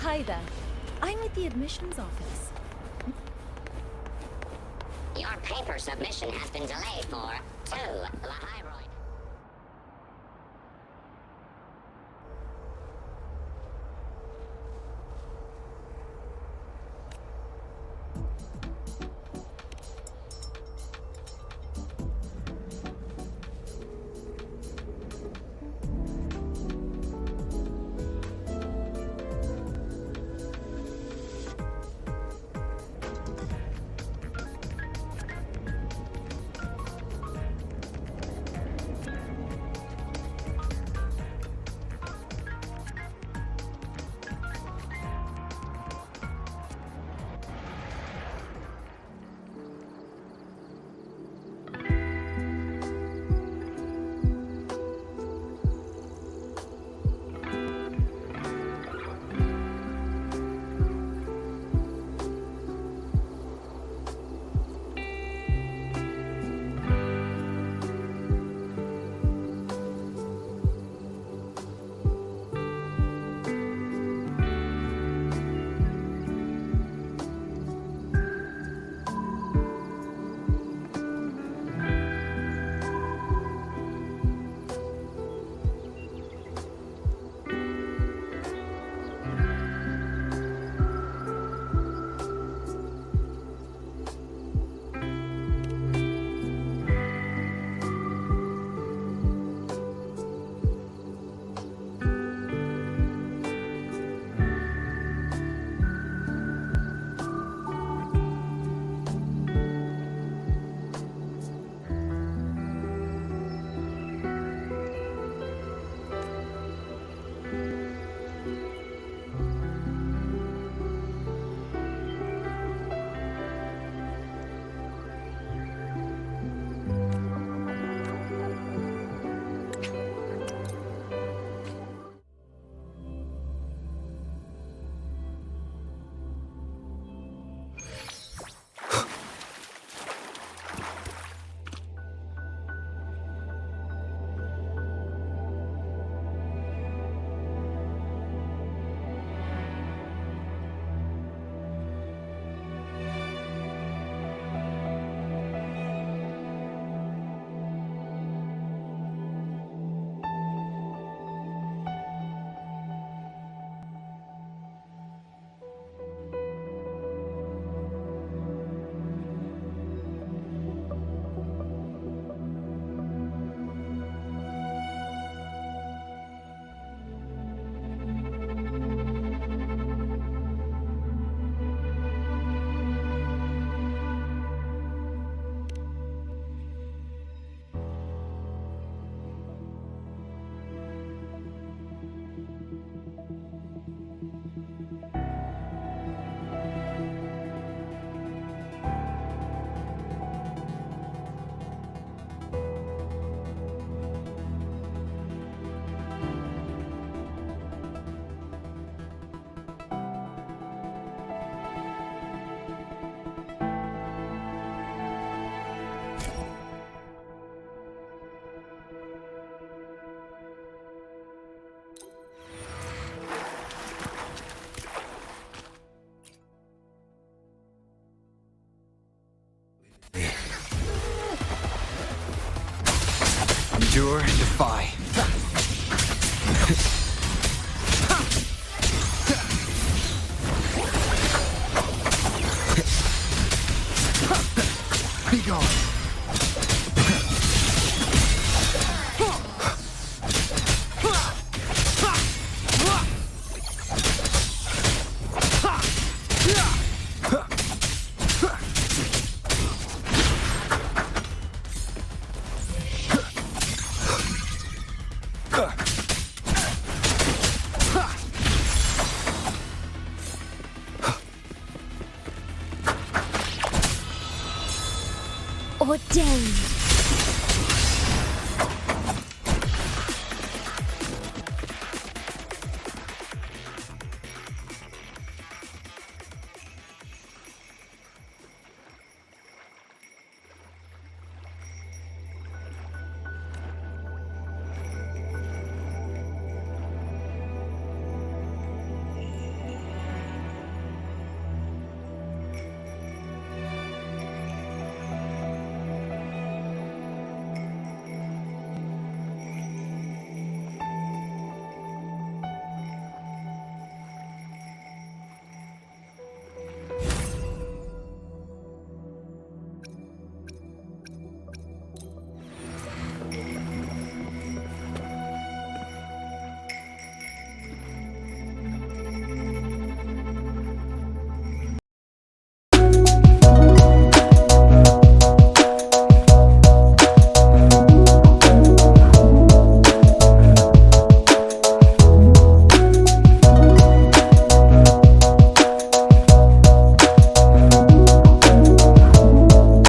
Hi there. I'm with the admissions office. Your paper submission has been delayed for 2 Lahiroy. Endure and defy. Be gone. Ordained.